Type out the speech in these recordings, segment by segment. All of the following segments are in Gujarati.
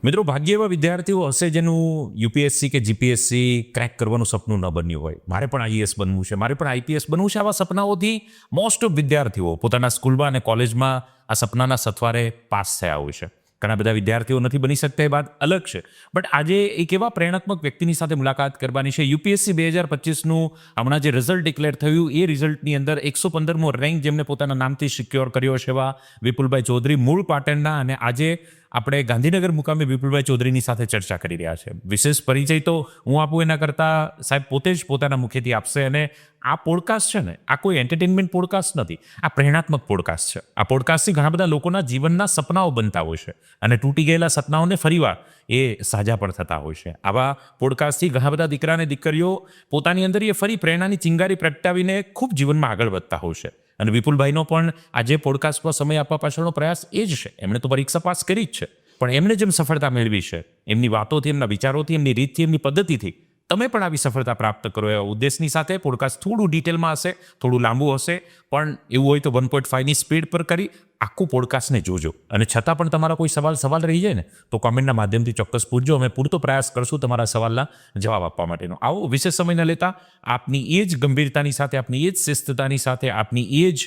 મિત્રો, ભાગ્ય એવા વિદ્યાર્થીઓ હશે જેનું યુપીએસસી કે જીપીએસસી ક્રેક કરવાનું સપનું ન બન્યું હોય. મારે પણ આઈએએસ બનવું છે, મારે પણ આઈપીએસ બનવું છે. આવા સપનાઓથી મોસ્ટ ઓફ વિદ્યાર્થીઓ પોતાના સ્કૂલમાં અને કોલેજમાં આ સપનાના સથવારે પાસ થયા હોય છે. ઘણા બધા વિદ્યાર્થીઓ નથી બની શકતા, એ વાત અલગ છે. બટ આજે એક એવા પ્રેરણાત્મક વ્યક્તિની સાથે મુલાકાત કરવાની છે. યુપીએસસી 2025નું હમણાં જે રિઝલ્ટ ડિક્લેર થયું, એ રિઝલ્ટની અંદર 115મો રેન્ક જેમને પોતાના નામથી સિક્યોર કર્યો છે, એવા વિપુલભાઈ ચૌધરી, મૂળ પાટણના. અને આજે આપણે ગાંધીનગર મુકામે વિપુલભાઈ ચૌધરીની સાથે ચર્ચા કરી રહ્યા છે. વિશેષ પરિચય તો હું આપું એના કરતાં સાહેબ પોતે જ પોતાના મુખેથી આપશે. અને આ પોડકાસ્ટ છે ને, આ કોઈ એન્ટરટેનમેન્ટ પોડકાસ્ટ નથી, આ પ્રેરણાત્મક પોડકાસ્ટ છે. આ પોડકાસ્ટથી ઘણા બધા લોકોના જીવનના સપનાઓ બનતા હોય છે અને તૂટી ગયેલા સપનાઓને ફરીવાર એ સાજા પણ થતા હોય છે. આવા પોડકાસ્ટથી ઘણા બધા દીકરા અને દીકરીઓ પોતાની અંદર એ ફરી પ્રેરણાની ચિંગારી પ્રગટાવીને ખૂબ જીવનમાં આગળ વધતા હોય છે. અને વિપુલભાઈનો પણ આજે પોડકાસ્ટમાં સમય આપવા પાછળનો પ્રયાસ એ જ છે. એમણે તો પરીક્ષા પાસ કરી જ છે, પણ એમણે જેમ સફળતા મેળવી છે, એમની વાતોથી, એમના વિચારોથી, એમની રીતથી, એમની પદ્ધતિથી તમે પણ આવી સફળતા પ્રાપ્ત કરો, એવા ઉદ્દેશની સાથે પોડકાસ્ટ થોડું ડિટેલમાં હશે, થોડું લાંબુ હશે, પણ એવું હોય તો 1.5ની સ્પીડ પર કરી આખું પોડકાસ્ટને જોજો. અને છતાં પણ તમારા કોઈ સવાલ રહી જાય ને, તો કોમેન્ટના માધ્યમથી ચોક્કસ પૂછજો. અમે પૂરતો પ્રયાસ કરશું તમારા સવાલના જવાબ આપવા માટેનો. આવો વિશેષ સમય ન લેતા, આપની એ જ ગંભીરતાની સાથે, આપની એ જ શિસ્તતાની સાથે, આપની એ જ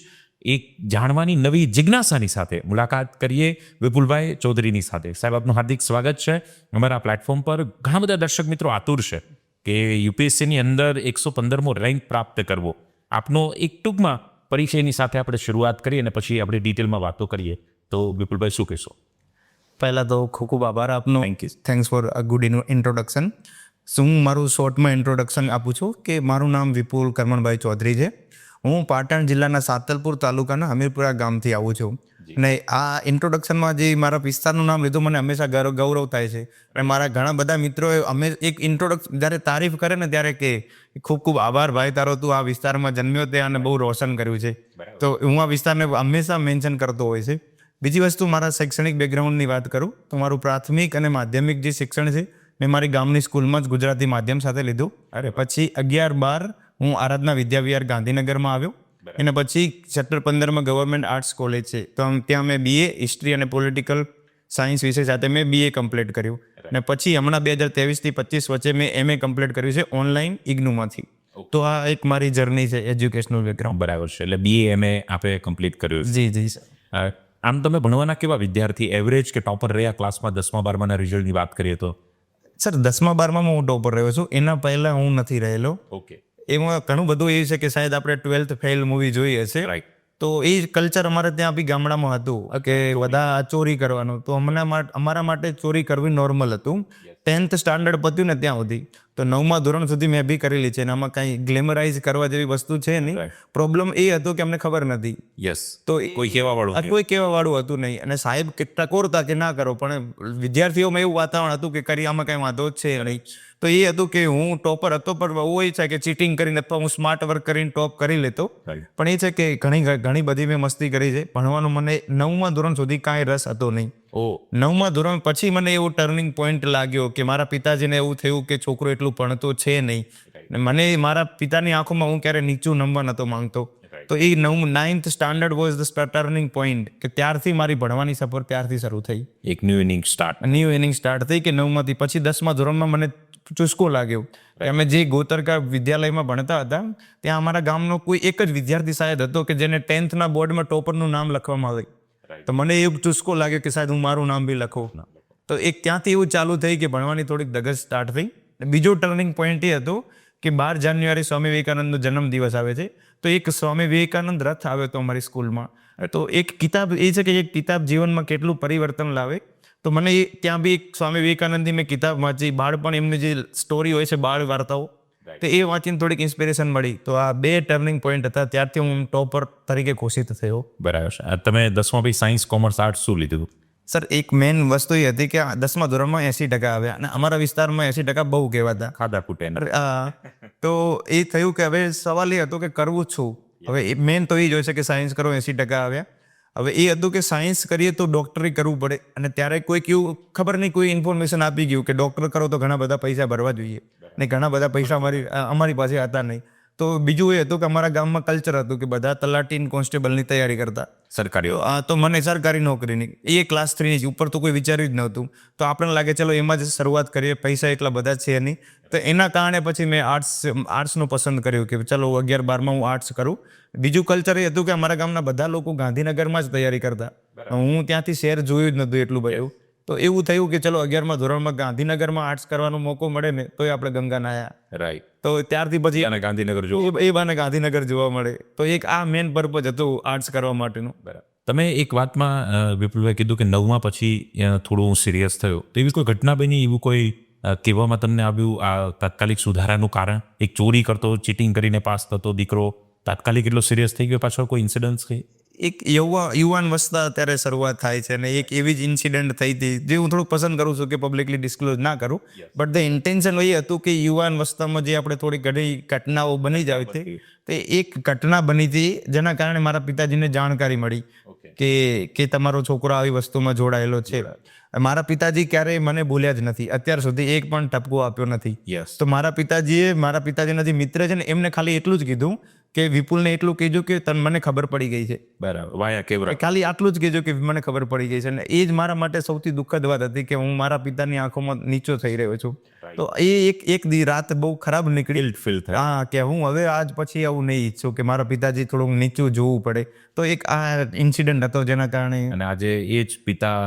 એક જાણવાની નવી જિજ્ઞાસાની સાથે મુલાકાત કરીએ વિપુલભાઈ ચૌધરીની સાથે. સાહેબ, આપનું હાર્દિક સ્વાગત છે અમારા પ્લેટફોર્મ પર. ઘણા બધા દર્શક મિત્રો આતુર છે કે યુપીએસસીની અંદર 115મો રેન્ક પ્રાપ્ત કરવો. આપનો એક ટૂંકમાં પરિચયની સાથે આપણે શરૂઆત કરીએ અને પછી આપણે ડિટેલમાં વાતો કરીએ. તો વિપુલભાઈ, શું કહેશો? પહેલાં તો ખૂબ ખૂબ આભાર આપનો. Thanks for a good introduction. હું મારું શોર્ટમાં ઇન્ટ્રોડક્શન આપું છું કે મારું નામ વિપુલ કરમણભાઈ ચૌધરી છે. હું પાટણ જિલ્લાના સાતલપુર તાલુકાના હમીરપુરા ગામથી આવું છું. અને આ ઇન્ટ્રોડક્શનમાં જે મારા વિસ્તારનું નામ લીધું, મને હંમેશા ગૌરવ થાય છે. અને મારા ઘણા બધા મિત્રોએ અમે એક ઇન્ટ્રોડક્શન જ્યારે તારીફ કરે ને, ત્યારે કે ખૂબ ખૂબ આભાર ભાઈ તારો, તું આ વિસ્તારમાં જન્મ્યો તે અને બહુ રોશન કર્યું છે. તો હું આ વિસ્તારને હંમેશા મેન્શન કરતો હોય છે. બીજી વસ્તુ, મારા શૈક્ષણિક બેકગ્રાઉન્ડની વાત કરું તો મારું પ્રાથમિક અને માધ્યમિક જે શિક્ષણ છે, મેં મારી ગામની સ્કૂલમાં જ ગુજરાતી માધ્યમ સાથે લીધું. પછી 11-12 હું આરાધના વિદ્યાવિહાર ગાંધીનગરમાં આવ્યો. એના પછી સેક્ટર 15માં ગવર્મેન્ટ આર્ટ્સ કોલેજ છે, તો ત્યાં મેં BA હિસ્ટ્રી અને પોલિટિકલ સાયન્સ વિષય સાથે મેં BA કમ્પ્લીટ કર્યું. અને પછી હમણાં 2023થી 25 વચ્ચે મેં MA કમ્પ્લીટ કર્યું છે ઓનલાઈન ઇગ્નુમાંથી. તો આ એક મારી જર્ની છે એજ્યુકેશનલ બેકગ્રાઉન્ડ. બરાબર છે. એટલે BA MA આપે કમ્પ્લીટ કર્યું? જી સર. આમ તમે ભણવાના કેવા વિદ્યાર્થી? એવરેજ કે ટોપર રહ્યા ક્લાસમાં 10મા-12માના રિઝલ્ટની વાત કરીએ તો? સર, 10મા-12માં હું ટોપર રહ્યો છું. એના પહેલાં હું નથી રહેલો. ઓકે. એમાં ઘણું બધું એવું છે કે શાયદ આપણે 12th ફેલ મૂવી જોઈ હશે. રાઈટ. તો એ કલ્ચર અમારે ત્યાં બી ગામડામાં હતું કે બધા ચોરી કરવાનું. તો અમારા માટે ચોરી કરવી નોર્મલ હતું. 10th સ્ટાન્ડર્ડ પત્યું ને ત્યાં સુધી. તો 9મા ધોરણ સુધી મેં બી કરેલી છે. અને આમાં કાંઈ ગ્લેમરાઇઝ કરવા જેવી વસ્તુ છે નહીં. પ્રોબ્લેમ એ હતો કે અમને ખબર નથી. યસ. તો કોઈ કહેવાવાળું કોઈ કહેવાવાળું હતું નહીં. અને સાહેબ કેટલા કોરતા કે ના કરો, પણ વિદ્યાર્થીઓમાં એવું વાતાવરણ હતું કે કરી આમાં કાંઈ વાંધો જ છે નહીં. તો એ હતું કે હું ટોપર હતો, પણ એવું એ છે કે ચીટિંગ કરીને અથવા હું સ્માર્ટ વર્ક કરીને ટોપ કરી લેતો. પણ એ છે કે ઘણી બધી મેં મસ્તી કરી છે. ભણવાનું મને 9મા ધોરણ સુધી કાંઈ રસ હતો નહીં. 9મા ધોરણ પછી મને એવું ટર્નિંગ પોઈન્ટ લાગ્યો કે મારા પિતાજીને એવું થયું કે છોકરો એટલું ભણતો છે નહીં. મને મારા પિતાની આંખોમાં હું ક્યારે નીચું નંબર નહોતો માંગતો. તો એ 9th standard was the turning point, કે ત્યારથી મારી ભણવાની સફર ત્યારથી શરૂ થઈ. એક ન્યૂ ઇનિંગ સ્ટાર્ટ થઈ કે 9માંથી. પછી 10મા ધોરણમાં મને ચુસ્કો લાગ્યો. અમે જે ગોતરકા વિદ્યાલયમાં ભણતા હતા, ત્યાં અમારા ગામનો કોઈ એક જ વિદ્યાર્થી શાયદ હતો કે જેને 10thના બોર્ડમાં ટોપરનું નામ લખવામાં આવે. તો મને એવું ચુસ્કો લાગ્યો કે શાયદ હું મારું નામ બી લખું. તો એક ત્યાંથી એવું ચાલુ થઈ કે ભણવાની થોડીક ધગશ સ્ટાર્ટ થઈ. બીજો ટર્નિંગ પોઈન્ટ એ હતો કે 12 જાન્યુઆરી સ્વામી વિવેકાનંદનો જન્મદિવસ આવે છે. તો એક સ્વામી વિવેકાનંદ રથ આવ્યો હતો અમારી સ્કૂલમાં. તો એક કિતાબ એ છે કે એક કિતાબ જીવનમાં કેટલું પરિવર્તન લાવે. તો મને ત્યાં બી એક સ્વામી વિવેકાનંદની મેં કિતાબ વાંચી. બાળપણ એમની જે સ્ટોરી હોય છે, બાળ વાર્તાઓ, તો એ વાંચીને થોડીક ઇન્સ્પિરેશન મળી. તો આ 2 ટર્નિંગ પોઈન્ટ હતા. ત્યારથી હું ટોપર તરીકે ઘોષિત થયો. બરાબર છે. તમે 10મા પછી સાયન્સ, કોમર્સ, આર્ટ્સ શું લીધું? સર, એક મેઇન વસ્તુ એ હતી કે 10મા ધોરણમાં 80% આવ્યા. અને અમારા વિસ્તારમાં 80% બહુ કહેવાતા. ખાધા ખૂટે. તો એ થયું કે હવે સવાલ એ હતો કે કરવું છું. હવે મેઇન તો એ જ હોય છે કે સાયન્સ કરો, 80% આવ્યા. હવે એ હતું કે સાયન્સ કરીએ તો ડૉક્ટરી કરવું પડે. અને ત્યારે કોઈક એવું ખબર નહીં, કોઈ ઇન્ફોર્મેશન આપી ગયું કે ડૉક્ટર કરો તો ઘણા બધા પૈસા ભરવા જોઈએ. ને ઘણા બધા પૈસા અમારી પાસે હતા નહીં. તો બીજું એ હતું કે અમારા ગામમાં કલ્ચર હતું કે બધા તલાટી કોન્સ્ટેબલની તૈયારી કરતા. સરકારી તો મને સરકારી નોકરીની એ ક્લાસ 3 ની ઉપર તો કોઈ વિચાર્યું જ નહોતું. તો આપણને લાગે ચલો એમાં જ શરૂઆત કરીએ, પૈસા એટલા બધા છે નહીં. તો એના કારણે પછી મેં આર્ટ્સનું પસંદ કર્યું કે ચલો 11-12માં હું આર્ટ્સ કરું. બીજું કલ્ચર એ હતું કે અમારા ગામના બધા લોકો ગાંધીનગરમાં જ તૈયારી કરતા. હું ત્યાંથી શહેર જોયું જ નહોતું એટલું બધું. તો એવું થયું કે ચલો 11મા ધોરણમાં ગાંધીનગરમાં આર્ટ્સ કરવાનો મોકો મળે ને તોય આપણે ગંગા નાયા. રાઈટ. તો ત્યારથી પછી અને ગાંધીનગર જો એ બાને ગાંધીનગર જોવા મળે. તો એક આ મેન પર્પઝ હતું આર્ટ્સ કરવા માટેનું. બરાબર. તમે એક વાતમાં વિપુલભાઈ કીધું કે 9મા પછી થોડું હું સિરિયસ થયો, તો એવી કોઈ ઘટના બની, એવું કોઈ કહેવામાં તમને આવ્યું આ તાત્કાલિક સુધારાનું કારણ? એક ચોરી કરતો, ચીટિંગ કરીને પાસ થતો દીકરો તાત્કાલિક એટલો સિરિયસ થઈ ગયો, પાછળ કોઈ ઇન્સિડન્સ કે? એક યુવાન વસ્તા ત્યારે શરૂઆત થાય છે, અને એક એવી જ ઇન્સિડન્ટ થઈ હતી જે હું થોડુંક પસંદ કરું છું કે પબ્લિકલી ડિસ્ક્લોઝ ના કરું. બટ ધ ઇન્ટેન્શન એ હતું કે યુવાન વસ્તામાં જે આપણે થોડી ઘણી ઘટનાઓ બની જ આવી હતી, તો એક ઘટના બની હતી જેના કારણે મારા પિતાજીને જાણકારી મળી કે તમારો છોકરો આવી વસ્તુમાં જોડાયેલો છે. મારા પિતાજી ક્યારેય મને બોલ્યા જ નથી, અત્યાર સુધી એક પણ ટપકો આપ્યો નથી. તો મારા પિતાજીના જે મિત્ર છે ને એમને ખાલી એટલું જ કીધું કે વિપુલને એટલું કહેજો કે તને મને ખબર પડી ગઈ છે. બરાબર. વાયા કેવરા. ખાલી આટલું જ કહેજો કે મને ખબર પડી ગઈ છે. અને એ જ મારા માટે સૌથી દુઃખદ વાત હતી કે હું મારા પિતાની આંખોમાં નીચો થઈ રહ્યો છું. તો એ એક રાત બહુ ખરાબ નીકળી. ફીલ થાય. હા, કે હું હવે આજ પછી આવું નહીં ઈચ્છું કે મારા પિતાજી થોડુંક નીચું જોવું પડે. તો એક આ ઇન્સિડન્ટ હતો જેના કારણે. અને આજે એ જ પિતા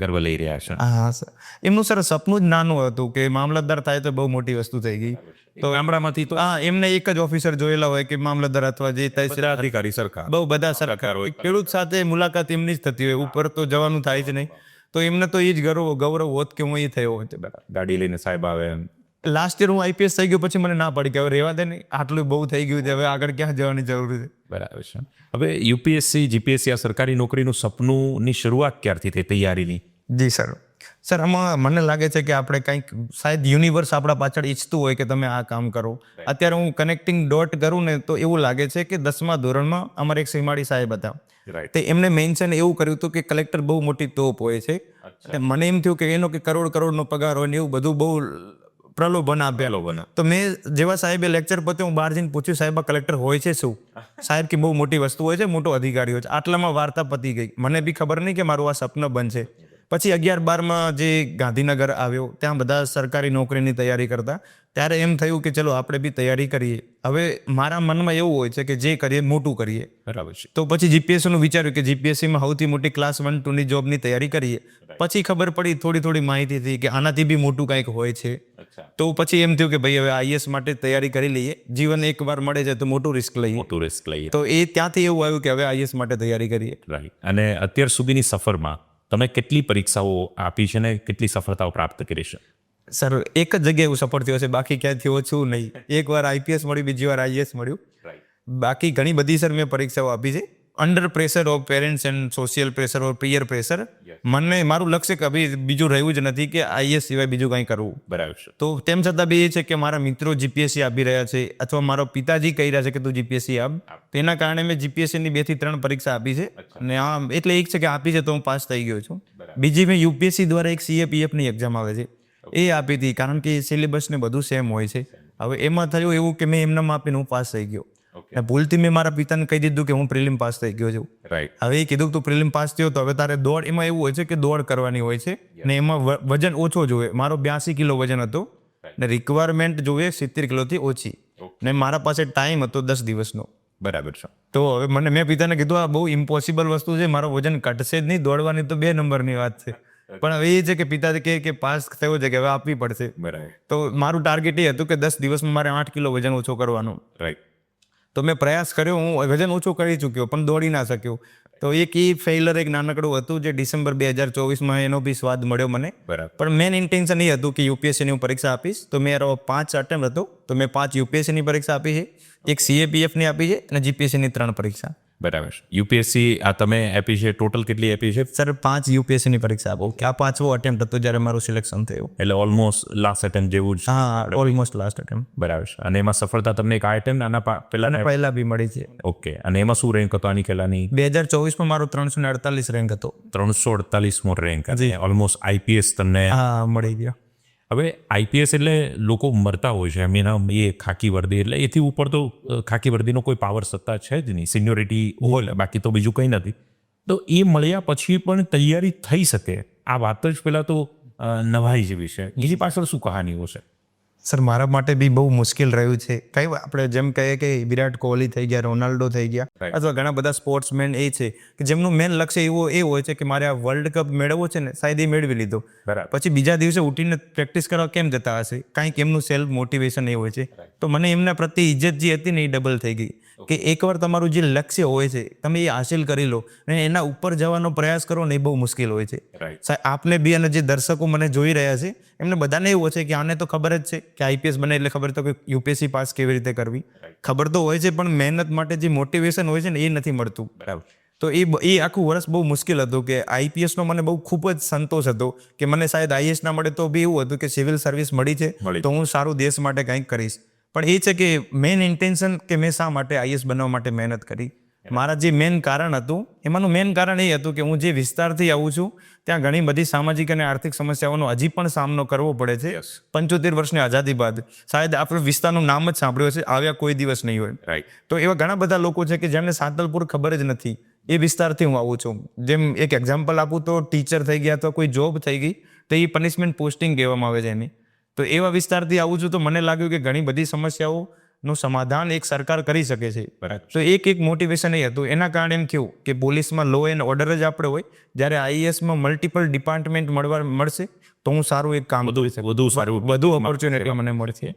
ગર્વ લઈ રહ્યા છે. હા સર, એમનું સર સપનું જ નાનું હતું કે મામલતદાર થાય તો બહુ મોટી વસ્તુ થઈ ગઈ. તો ગામડામાંથી તો હા, એમને એક જ ઓફિસર જોયેલા હોય કે મામલતદાર અથવા જે તહસીલદાર અધિકારી સરકાર, બહુ બધા સરકાર હોય. ખેડૂત સાથે મુલાકાત એમની જ થતી હોય, ઉપર તો જવાનું થાય જ નહીં. તો એમને તો એ જ ગૌરવ હોત કે હું એ થયો હોત. ગાડી લઈને સાહેબ આવે. લાસ્ટ યર હું આઈપીએસ થઈ ગયો પછી મને ના પડી કે હવે રહેવા દે ને, આટલું બહુ થઈ ગયું છે, હવે આગળ ક્યાં જવાની જરૂર છે. બરાબર છે. હવે યુપીએસસી, જીપીએસસી આ સરકારી નોકરીનું સપનુંની શરૂઆત ક્યારથી થઈ, તૈયારીની? જી સર, આમાં મને લાગે છે કે આપણે કંઈક શાયદ યુનિવર્સ આપણા પાછળ ઈચ્છતું હોય કે તમે આ કામ કરો. અત્યારે હું કનેક્ટિંગ ડોટ કરું ને તો એવું લાગે છે કે 10મા ધોરણમાં અમારે એક સીમાડી સાહેબ હતા. તે એમને મેન્શન એવું કર્યું હતું કે કલેક્ટર બહુ મોટી તોપ હોય છે. મને એમ થયું કે એનો કે કરોડનો પગાર હોય ને એવું બધું બહુ પ્રલોભન આપેલો. તો મેં જેવા સાહેબે લેક્ચર પતે હું બહાર જઈને પૂછ્યું, સાહેબ આ કલેક્ટર હોય છે શું? સાહેબ કે બહુ મોટી વસ્તુ હોય છે, મોટો અધિકારી હોય છે. આટલામાં વાર્તા પતી ગઈ. મને બી ખબર નહીં કે મારું આ સપનું બનશે. પછી 11-12માં જે ગાંધીનગર આવ્યો, ત્યાં બધા સરકારી નોકરીની તૈયારી કરતા. ત્યારે એમ થયું કે ચલો આપણે બી તૈયારી કરીએ. હવે મારા મનમાં એવું હોય છે કે જે કરીએ મોટું કરીએ. બરાબર છે. તો પછી જીપીએસસીનું વિચાર્યું કે જીપીએસસીમાં સૌથી મોટી ક્લાસ 1-2ની જોબની તૈયારી કરીએ. પછી ખબર પડી, થોડી માહિતી થઈ કે આનાથી બી મોટું કંઈક હોય છે. તો પછી એમ થયું કે ભાઈ હવે આઈએસ માટે તૈયારી કરી લઈએ. જીવન એકવાર મળે છે તો મોટું રિસ્ક લઈએ. તો એ ત્યાંથી એવું આવ્યું કે હવે આઈએસ માટે તૈયારી કરીએ. રાઈટ. અને અત્યાર સુધીની સફરમાં તમે કેટલી પરીક્ષાઓ આપી છે ને કેટલી સફળતાઓ પ્રાપ્ત કરી છે? સર, એક જ જગ્યાએ હું સફળ થયો છે, બાકી ક્યાંથી ઓછું નહીં. એકવાર આઈપીએસ મળ્યું, બીજી વાર આઈએસ મળ્યું. બાકી ઘણી બધી સર મેં પરીક્ષાઓ આપી છે. Under pressure of parents and social pressure or peer pressure. મારું લક્ષ્ય કભી બીજું રહ્યું જ નથી કે આઈએસ સિવાય બીજું કંઈ કરવું. બરાબર છે. તો તેમ છતાં બી એ છે કે મારા મિત્રો જીપીએસસી આપી રહ્યા છે, અથવા મારો પિતાજી કહી રહ્યા છે કે તું જીપીએસસી આપ. તેના કારણે મેં જીપીએસસીની 2 થી 3 પરીક્ષા આપી છે. અને એટલે એક છે કે આપી છે તો હું પાસ થઈ ગયો છું. બીજી મેં યુપીએસસી દ્વારા એક સીએપીએફની એક્ઝામ આવે છે, એ આપી હતી. કારણ કે સિલેબસ ને બધું સેમ હોય છે. હવે એમાં થયું એવું કે મેં એમનામાં આપીને હું પાસ થઈ ગયો. ભૂલથી મેં મારા પિતાને કહી દીધું કે હું પ્રિલિમ પાસ થઈ ગયો છું. હવે એ કીધું તું પ્રિલિમ પાસ થયો તો હવે તારે દોડ, એમાં એવું હોય છે કે દોડ કરવાની હોય છે ને એમાં વજન ઓછો જોવે. મારો 82 કિલો વજન હતો ને રિક્વાયરમેન્ટ જોવે 70 કિલોથી ઓછી, ને મારા પાસે ટાઈમ હતો 10 દિવસનો. બરાબર છે. તો હવે મેં પિતાને કીધું આ બહુ ઇમ્પોસિબલ વસ્તુ છે, મારો વજન ઘટશે જ નહીં, દોડવાની તો 2 નંબરની વાત છે. પણ હવે એ છે કે પિતાજી કહે કે પાસ થયો છે કે હવે આપવી પડશે. બરાબર. તો મારું ટાર્ગેટ એ હતું કે 10 દિવસમાં મારે 8 કિલો વજન ઓછો કરવાનું. રાઈટ. તો મેં પ્રયાસ કર્યો, હું વજન ઓછું કરી ચૂક્યો પણ દોડી ના શક્યો. તો એક ફેઇલર એક નાનકડું હતું જે ડિસેમ્બર 2024માં એનો બી સ્વાદ મળ્યો મને. બરાબર. પણ મેન ઇન્ટેન્શન એ હતું કે યુપીએસસીની હું પરીક્ષા આપીશ. તો મેરો 5 અટેમ્પ્ટ હતો, તો મેં 5 યુપીએસસીની પરીક્ષા આપી છે, એક સીએપીએફની આપી છે અને જીપીએસસીની 3 પરીક્ષા. બરાબર. યુપીએસસી આ તમે આપી છે, ટોટલ કેટલી આપી છે? સર 5 યુપીએસસીની પરીક્ષા આપો કે આ 5મો અટેમ્પ્ટ હતો જ્યારે મારું સિલેક્શન થયું. એટલે ઓલમોસ્ટ લાસ્ટ એટેમ્પ જેવું જ. હા, ઓલમોસ્ટ લાસ્ટ અટેમ્પ્ટ. બરાબર છે. અને એમાં સફળતા તમને એક આ એટેમ્પ આના પહેલા બી મળી છે. ઓકે. અને એમાં શું રેન્ક હતો આની પહેલાની? 2024માં મારો 348 રેન્ક હતો. 348મો રેન્ક. ઓલમોસ્ટ આઈપીએસ તમને હા મળી ગયો. હવે આઈપીએસ એટલે લોકો મરતા હોય છે, એમ એના એ ખાકી વર્દી એટલે એથી ઉપર તો ખાકી વર્દીનો કોઈ પાવર સત્તા છે જ નહીં, સિનિયોરિટી હોય બાકી તો બીજું કંઈ નથી. તો એ મળ્યા પછી પણ તૈયારી થઈ શકે આ વાત જ પહેલાં તો નવાઈ જેવી છે. એની પાછળ શું કહાનીઓ છે? સર મારા માટે બી બહુ મુશ્કેલ રહ્યું છે. કઈ આપણે જેમ કહીએ કે વિરાટ કોહલી થઈ ગયા, રોનાલ્ડો થઈ ગયા, Right. અથવા ઘણા બધા સ્પોર્ટ્સમેન એ છે કે જેમનું મેન લક્ષ્ય એ હોય છે કે મારે આ વર્લ્ડ કપ મેળવવો છે ને, શાયદ એ મેળવી લીધો. બરાબર. પછી બીજા દિવસે ઉઠીને પ્રેક્ટિસ કરવા કેમ જતા હશે? કાંઈક એમનું સેલ્ફ મોટિવેશન એ હોય છે. તો મને એમના પ્રત્યે ઇજ્જત જે હતી ને એ ડબલ થઈ ગઈ કે એકવાર તમારું જે લક્ષ્ય હોય છે તમે એ હાસિલ કરી લો અને એના ઉપર જવાનો પ્રયાસ કરો ને એ બહુ મુશ્કેલ હોય છે. રાઈટ. સાહેબ આપને બી અને જે દર્શકો મને જોઈ રહ્યા છે એમને બધાને એવું છે કે આને તો ખબર જ છે કે આઈપીએસ બને એટલે ખબર તો કે યુપીએસસી પાસ કેવી રીતે કરવી, ખબર તો હોય છે પણ મહેનત માટે જે મોટિવેશન હોય છે ને એ નથી મળતું. બરાબર. તો એ આખું વર્ષ બહુ મુશ્કેલ હતું કે આઈપીએસનો મને બહુ ખૂબ જ સંતોષ હતો કે મને શાયદ આઈએસ ના મળે તો બી એવું હતું કે સિવિલ સર્વિસ મળી છે મળી. તો હું સારું દેશ માટે કંઈક કરીશ. પણ એ છે કે મેન ઇન્ટેન્શન કે મેં શા માટે આઈએસ બનવા માટે મહેનત કરી, મારા જે મેન કારણ હતું એમાંનું મેન કારણ એ હતું કે હું જે વિસ્તારથી આવું છું ત્યાં ઘણી બધી સામાજિક અને આર્થિક સમસ્યાઓનો હજી પણ સામનો કરવો પડે છે. 75 વર્ષની આઝાદી બાદ શાયદ આપણે વિસ્તારનું નામ જ સાંભળ્યું હશે, આવ્યા કોઈ દિવસ નહીં હોય. રાઈટ. તો એવા ઘણા બધા લોકો છે કે જેમને સાંતલપુર ખબર જ નથી. એ વિસ્તારથી હું આવું છું. જેમ એક એક્ઝામ્પલ આપું તો ટીચર થઈ ગયા તો કોઈ જોબ થઈ ગઈ તો એ પનિશમેન્ટ પોસ્ટિંગ કહેવામાં આવે છે એની. તો એવા વિસ્તારથી આવું છું તો મને લાગ્યું કે ઘણી બધી સમસ્યાઓનું સમાધાન એક સરકાર કરી શકે છે. બરાબર. તો એક મોટિવેશન એ હતું. એના કારણે એમ થયું કે પોલીસમાં લો એન્ડ ઓર્ડર જ આપણે હોય, જ્યારે આઈએએસમાં મલ્ટિપલ ડિપાર્ટમેન્ટ મળશે તો હું સારું એક કામ વધુ સારું વધુ ઓપોર્ચ્યુનિટી મને મળશે.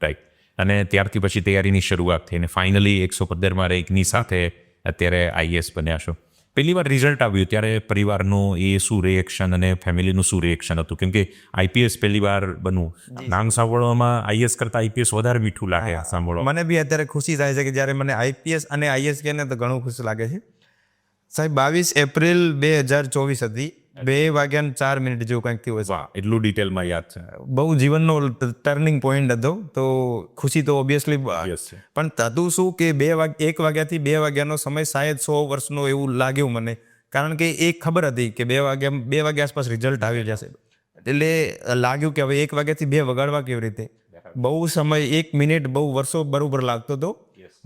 રાઈટ. અને ત્યારથી પછી તૈયારીની શરૂઆત થઈ અને ફાઇનલી 115 રેન્કની સાથે અત્યારે આઈએસ બન્યા છો. પહેલી વાર રિઝલ્ટ આવ્યું ત્યારે પરિવારનું એ શું રિએક્શન અને ફેમિલીનું શું રિએક્શન હતું? કેમ કે આઈપીએસ પહેલી વાર બનવું, નામ સાંભળવામાં આઈએસ કરતાં આઈપીએસ વધારે મીઠું લાગે સાંભળવા. મને બી અત્યારે ખુશી થાય છે કે જ્યારે મને આઈપીએસ અને આઈએસ કહે ને તો ઘણું ખુશ લાગે છે. સાહેબ 22 એપ્રિલ 2024 હતી, 2:04 જેવું કંઈક થયું હશે. વાહ, એટલું ડિટેલમાં યાદ છે. બહુ જીવનનો ટર્નિંગ પોઈન્ટ હતો. તો ખુશી તો ઓબ્વિયસલી Obvious છે. પણ થતું શું કે 1 વાગ્યાથી 2 વાગ્યાનો સમય શાયદ 100 વર્ષનો એવું લાગ્યું મને, કારણ કે એ ખબર હતી કે 2 વાગ્યા આસપાસ રિઝલ્ટ આવી જશે. એટલે લાગ્યું કે હવે 1 વાગ્યાથી 2 વગાડવા કેવી રીતે. બહુ સમય 1 મિનિટ બહુ વર્ષો બરોબર લાગતો હતો.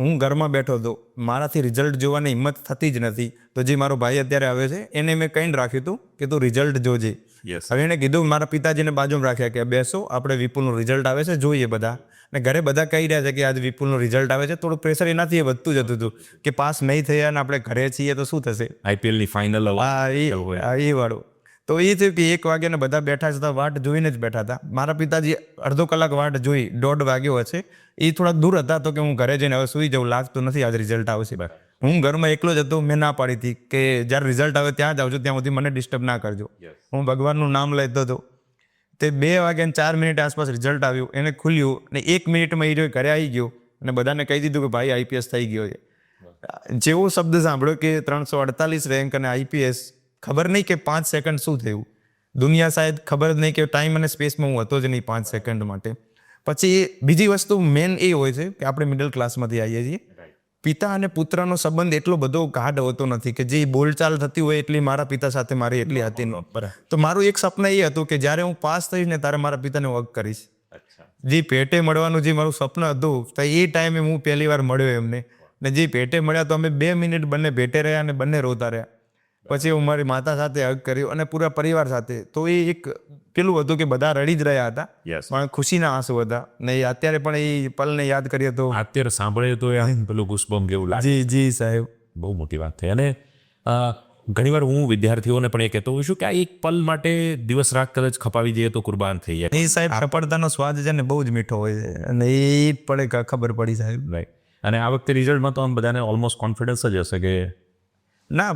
હું ઘરમાં બેઠો હતો, મારાથી રિઝલ્ટ જોવાની હિંમત થતી જ નથી. તો જે મારો ભાઈ અત્યારે આવે છે એને મેં કહીને રાખ્યું હતું કે તું રિઝલ્ટ જોજે. Yes. હવે એને કીધું, મારા પિતાજીને બાજુમાં રાખ્યા કે બેસો, આપણે વિપુલનું રિઝલ્ટ આવે છે જોઈએ બધા. અને ઘરે બધા કહી રહ્યા છે કે આજે વિપુલનું રિઝલ્ટ આવે છે. થોડું પ્રેશર એનાથી વધતું જતું હતું કે પાસ નહીં થયા અને આપણે ઘરે છીએ તો શું થશે. આઈપીએલની ફાઇનલ એ વાળું. તો એ થયું કે 1 વાગ્યાને બધા બેઠા હતા, વાટ જોઈને જ બેઠા હતા. મારા પિતાજી અડધો કલાક વાટ જોઈ, 1:30 વાગ્યો હશે. એ થોડાક દૂર હતા તો કે હું ઘરે જઈને હવે સુઈ જાઉં, લાગતું નથી આજે રિઝલ્ટ આવશે. હું ઘરમાં એકલો જ હતો. મેં ના પાડી હતી કે જ્યારે રિઝલ્ટ આવે ત્યાં જ આવજો, ત્યાં સુધી મને ડિસ્ટર્બ ના કરજો. હું ભગવાનનું નામ લેતો હતો. તે 2:04 આસપાસ રિઝલ્ટ આવ્યું, એને ખુલ્યું અને 1 મિનિટમાં એ ઘરે આવી ગયો અને બધાને કહી દીધું કે ભાઈ આઈપીએસ થઈ ગયો છે. જેવો શબ્દ સાંભળ્યો કે 348 રેન્ક અને આઈપીએસ, ખબર નહીં કે 5 સેકન્ડ શું થયું. દુનિયા શાયદ ખબર જ નહીં કે ટાઈમ અને સ્પેસમાં હું હતો જ નહીં 5 સેકન્ડ માટે. પછી બીજી વસ્તુ મેન એ હોય છે કે આપણે મિડલ ક્લાસમાંથી આવીએ છીએ. પિતા અને પુત્રનો સંબંધ એટલો બધો ગાઢ હોતો નથી કે જે બોલચાલ થતી હોય એટલી મારા પિતા સાથે મારી એટલી હતી નહીં. તો મારું એક સપના એ હતું કે જ્યારે હું પાસ થઈશ ને ત્યારે મારા પિતાને વગ કરીશ. જે ભેટે મળવાનું જે મારું સપનું હતું તો એ ટાઈમે હું પહેલી વાર મળ્યો એમને. ને જે ભેટે મળ્યા તો અમે 2 મિનિટ બંને ભેટે રહ્યા અને બંને રોતા રહ્યા. પછી હું મારી માતા સાથે હગ કર્યો અને પૂરા પરિવાર સાથે. તો એ એક પેલું હતું કે બધા રડી જ રહ્યા હતા, પણ ખુશીના આંસુ હતા. ને અત્યારે પણ એ પલને યાદ કરીએ તો અત્યારે સાંભળે તો પેલું ગુસ્બમ્પ જેવું લાગે. જી સાહેબ, બહુ મોટી વાત થઈ. અને ઘણીવાર હું વિદ્યાર્થીઓને પણ એ કહેતો હોઉં છું કે આ એક પલ માટે દિવસ રાત કદાચ ખપાવી જઈએ તો કુરબાન થઈ જાય. એ સાહેબ સફળતાનો સ્વાદ છે ને બહુ જ મીઠો હોય છે અને એ પડે ખબર પડી સાહેબ. રાઈટ. અને આ વખતે રિઝલ્ટમાં તો આમ બધાને ઓલમોસ્ટ કોન્ફિડન્સ જ હશે કે ના,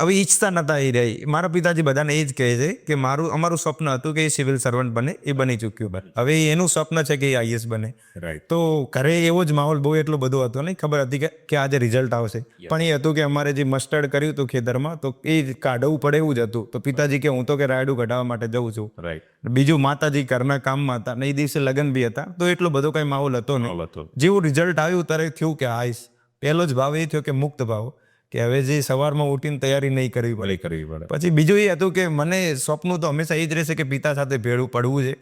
હવે ઈચ્છતા નતા એ રહી. મારા પિતાજી બધાને એ જ કહે છે કે અમારું સ્વપ્ન હતું કે એ સિવિલ સર્વન્ટ બને, એ બની ચૂક્યું. હવે એનું સ્વપ્ન છે કે એ આઈએસ બને. રાઈટ. તો ઘરે એવો જ માહોલ બહુ એટલો બધો હતો નહીં, ખબર હતી કે આજે રિઝલ્ટ આવશે. પણ એ હતું કે અમારે જે મસ્ટર્ડ કર્યું હતું ખેતરમાં તો એ કાઢવું પડે એવું જ હતું. તો પિતાજી કે હું તો કે રાયડું કઢાવવા માટે જઉં છું. રાઈટ. બીજું માતાજી ઘરના કામમાં હતા ને એ દિવસે લગ્ન બી હતા. તો એટલો બધો કઈ માહોલ હતો નહીં. જેવું રિઝલ્ટ આવ્યું ત્યારે થયું કે આઈસ. પહેલો જ ભાવ એ થયો કે મુક્ત ભાવ, કે હવે જે સવારમાં ઉઠીને તૈયારી નહીં કરવી પડે. કરવી પડે. પછી બીજું એ હતું કે મને સ્વપ્નું તો હંમેશા એ જ રહેશે કે પિતા સાથે ભેળું પડવું છે.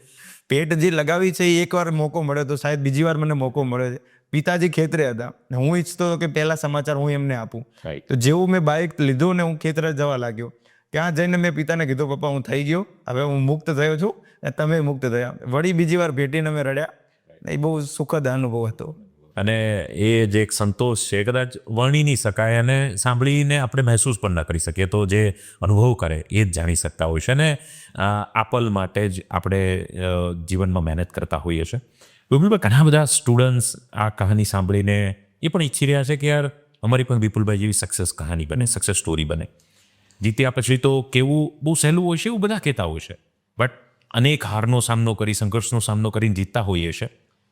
પેટ જે લગાવી છે એ એકવાર મોકો મળ્યો તો શાયદ બીજી વાર મને મોકો મળ્યો છે. પિતાજી ખેતરે હતા ને હું ઈચ્છતો હતો કે પહેલા સમાચાર હું એમને આપું. રાઈટ. તો જેવું મેં બાઇક લીધું ને હું ખેતરે જવા લાગ્યો, ત્યાં જઈને મેં પિતાને કીધું, પપ્પા હું થઈ ગયો, હવે હું મુક્ત થયો છું અને તમે મુક્ત થયા. વળી બીજી વાર ભેટીને અમે રડ્યા. એ બહુ સુખદ અનુભવ હતો. અને એ જે એક સંતોષ છે કદાચ વર્ણી નહીં શકાય અને સાંભળીને આપણે મહેસૂસ પણ ન કરી શકીએ, તો જે અનુભવ કરે એ જ જાણી શકતા હોય છે. અને આપલ માટે જ આપણે જીવનમાં મહેનત કરતા હોઈએ છીએ. વિપુલભાઈ, ઘણા બધા સ્ટુડન્ટ્સ આ કહાની સાંભળીને એ પણ ઈચ્છી રહ્યા છે કે યાર અમારી પણ વિપુલભાઈ જેવી સક્સેસ કહાની બને, સક્સેસ સ્ટોરી બને. જીત્યા પછી તો કેવું બહુ સહેલું હોય છે એવું બધા કહેતા હોય છે, બટ અનેક હારનો સામનો કરી, સંઘર્ષનો સામનો કરીને જીતતા હોઈએ છે.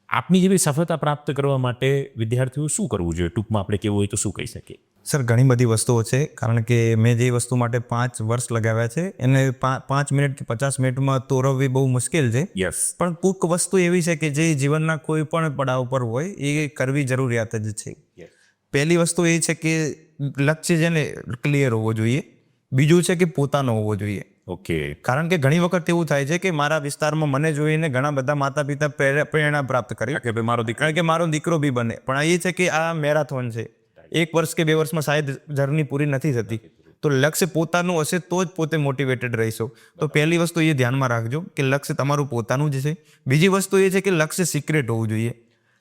આપની જેવી સફળતા પ્રાપ્ત કરવા માટે વિદ્યાર્થીઓ શું કરવું જોઈએ? ટૂંકમાં આપણે કેવું હોય તો શું કહી શકીએ? સર, ઘણી બધી વસ્તુઓ છે, કારણ કે મેં જે વસ્તુ માટે 5 વર્ષ લગાવ્યા છે એને 5 મિનિટથી 50 મિનિટમાં તોરવવી બહુ મુશ્કેલ છે. યસ. પણ કોઈક વસ્તુ એવી છે કે જે જીવનના કોઈ પણ પડાવ પર હોય એ કરવી જરૂરિયાત જ છે. પહેલી વસ્તુ એ છે કે લક્ષ્ય છે ને ક્લિયર હોવો જોઈએ. બીજું છે કે પોતાનો હોવો જોઈએ. ઓકે. કારણ કે ઘણી વખત એવું થાય છે કે મારા વિસ્તારમાં મને જોઈને ઘણા બધા માતા પિતા પ્રેરણા પ્રાપ્ત કરી કે ભાઈ મારો દીકરો, કે મારો દીકરો બી બને. પણ એ છે કે આ મેરાથોન છે, 1 વર્ષ કે 2 વર્ષમાં શાયદ જર્ની પૂરી નથી થતી. તો લક્ષ્ય પોતાનું હશે તો જ પોતે મોટિવેટેડ રહીશો. તો પહેલી વસ્તુ એ ધ્યાનમાં રાખજો કે લક્ષ્ય તમારું પોતાનું જ છે. બીજી વસ્તુ એ છે કે લક્ષ્ય સિક્રેટ હોવું જોઈએ.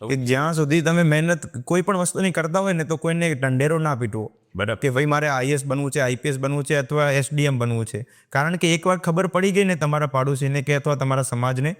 કે જ્યાં સુધી તમે મહેનત કોઈ પણ વસ્તુની કરતા હોય ને તો કોઈને ઢંઢેરો ના પીટવો બરાબર. કે ભાઈ મારે આઈએસ બનવું છે, આઈપીએસ બનવું છે અથવા એસડીએમ બનવું છે. કારણ કે એકવાર ખબર પડી ગઈ ને તમારા પાડોશીને કે અથવા તમારા સમાજને,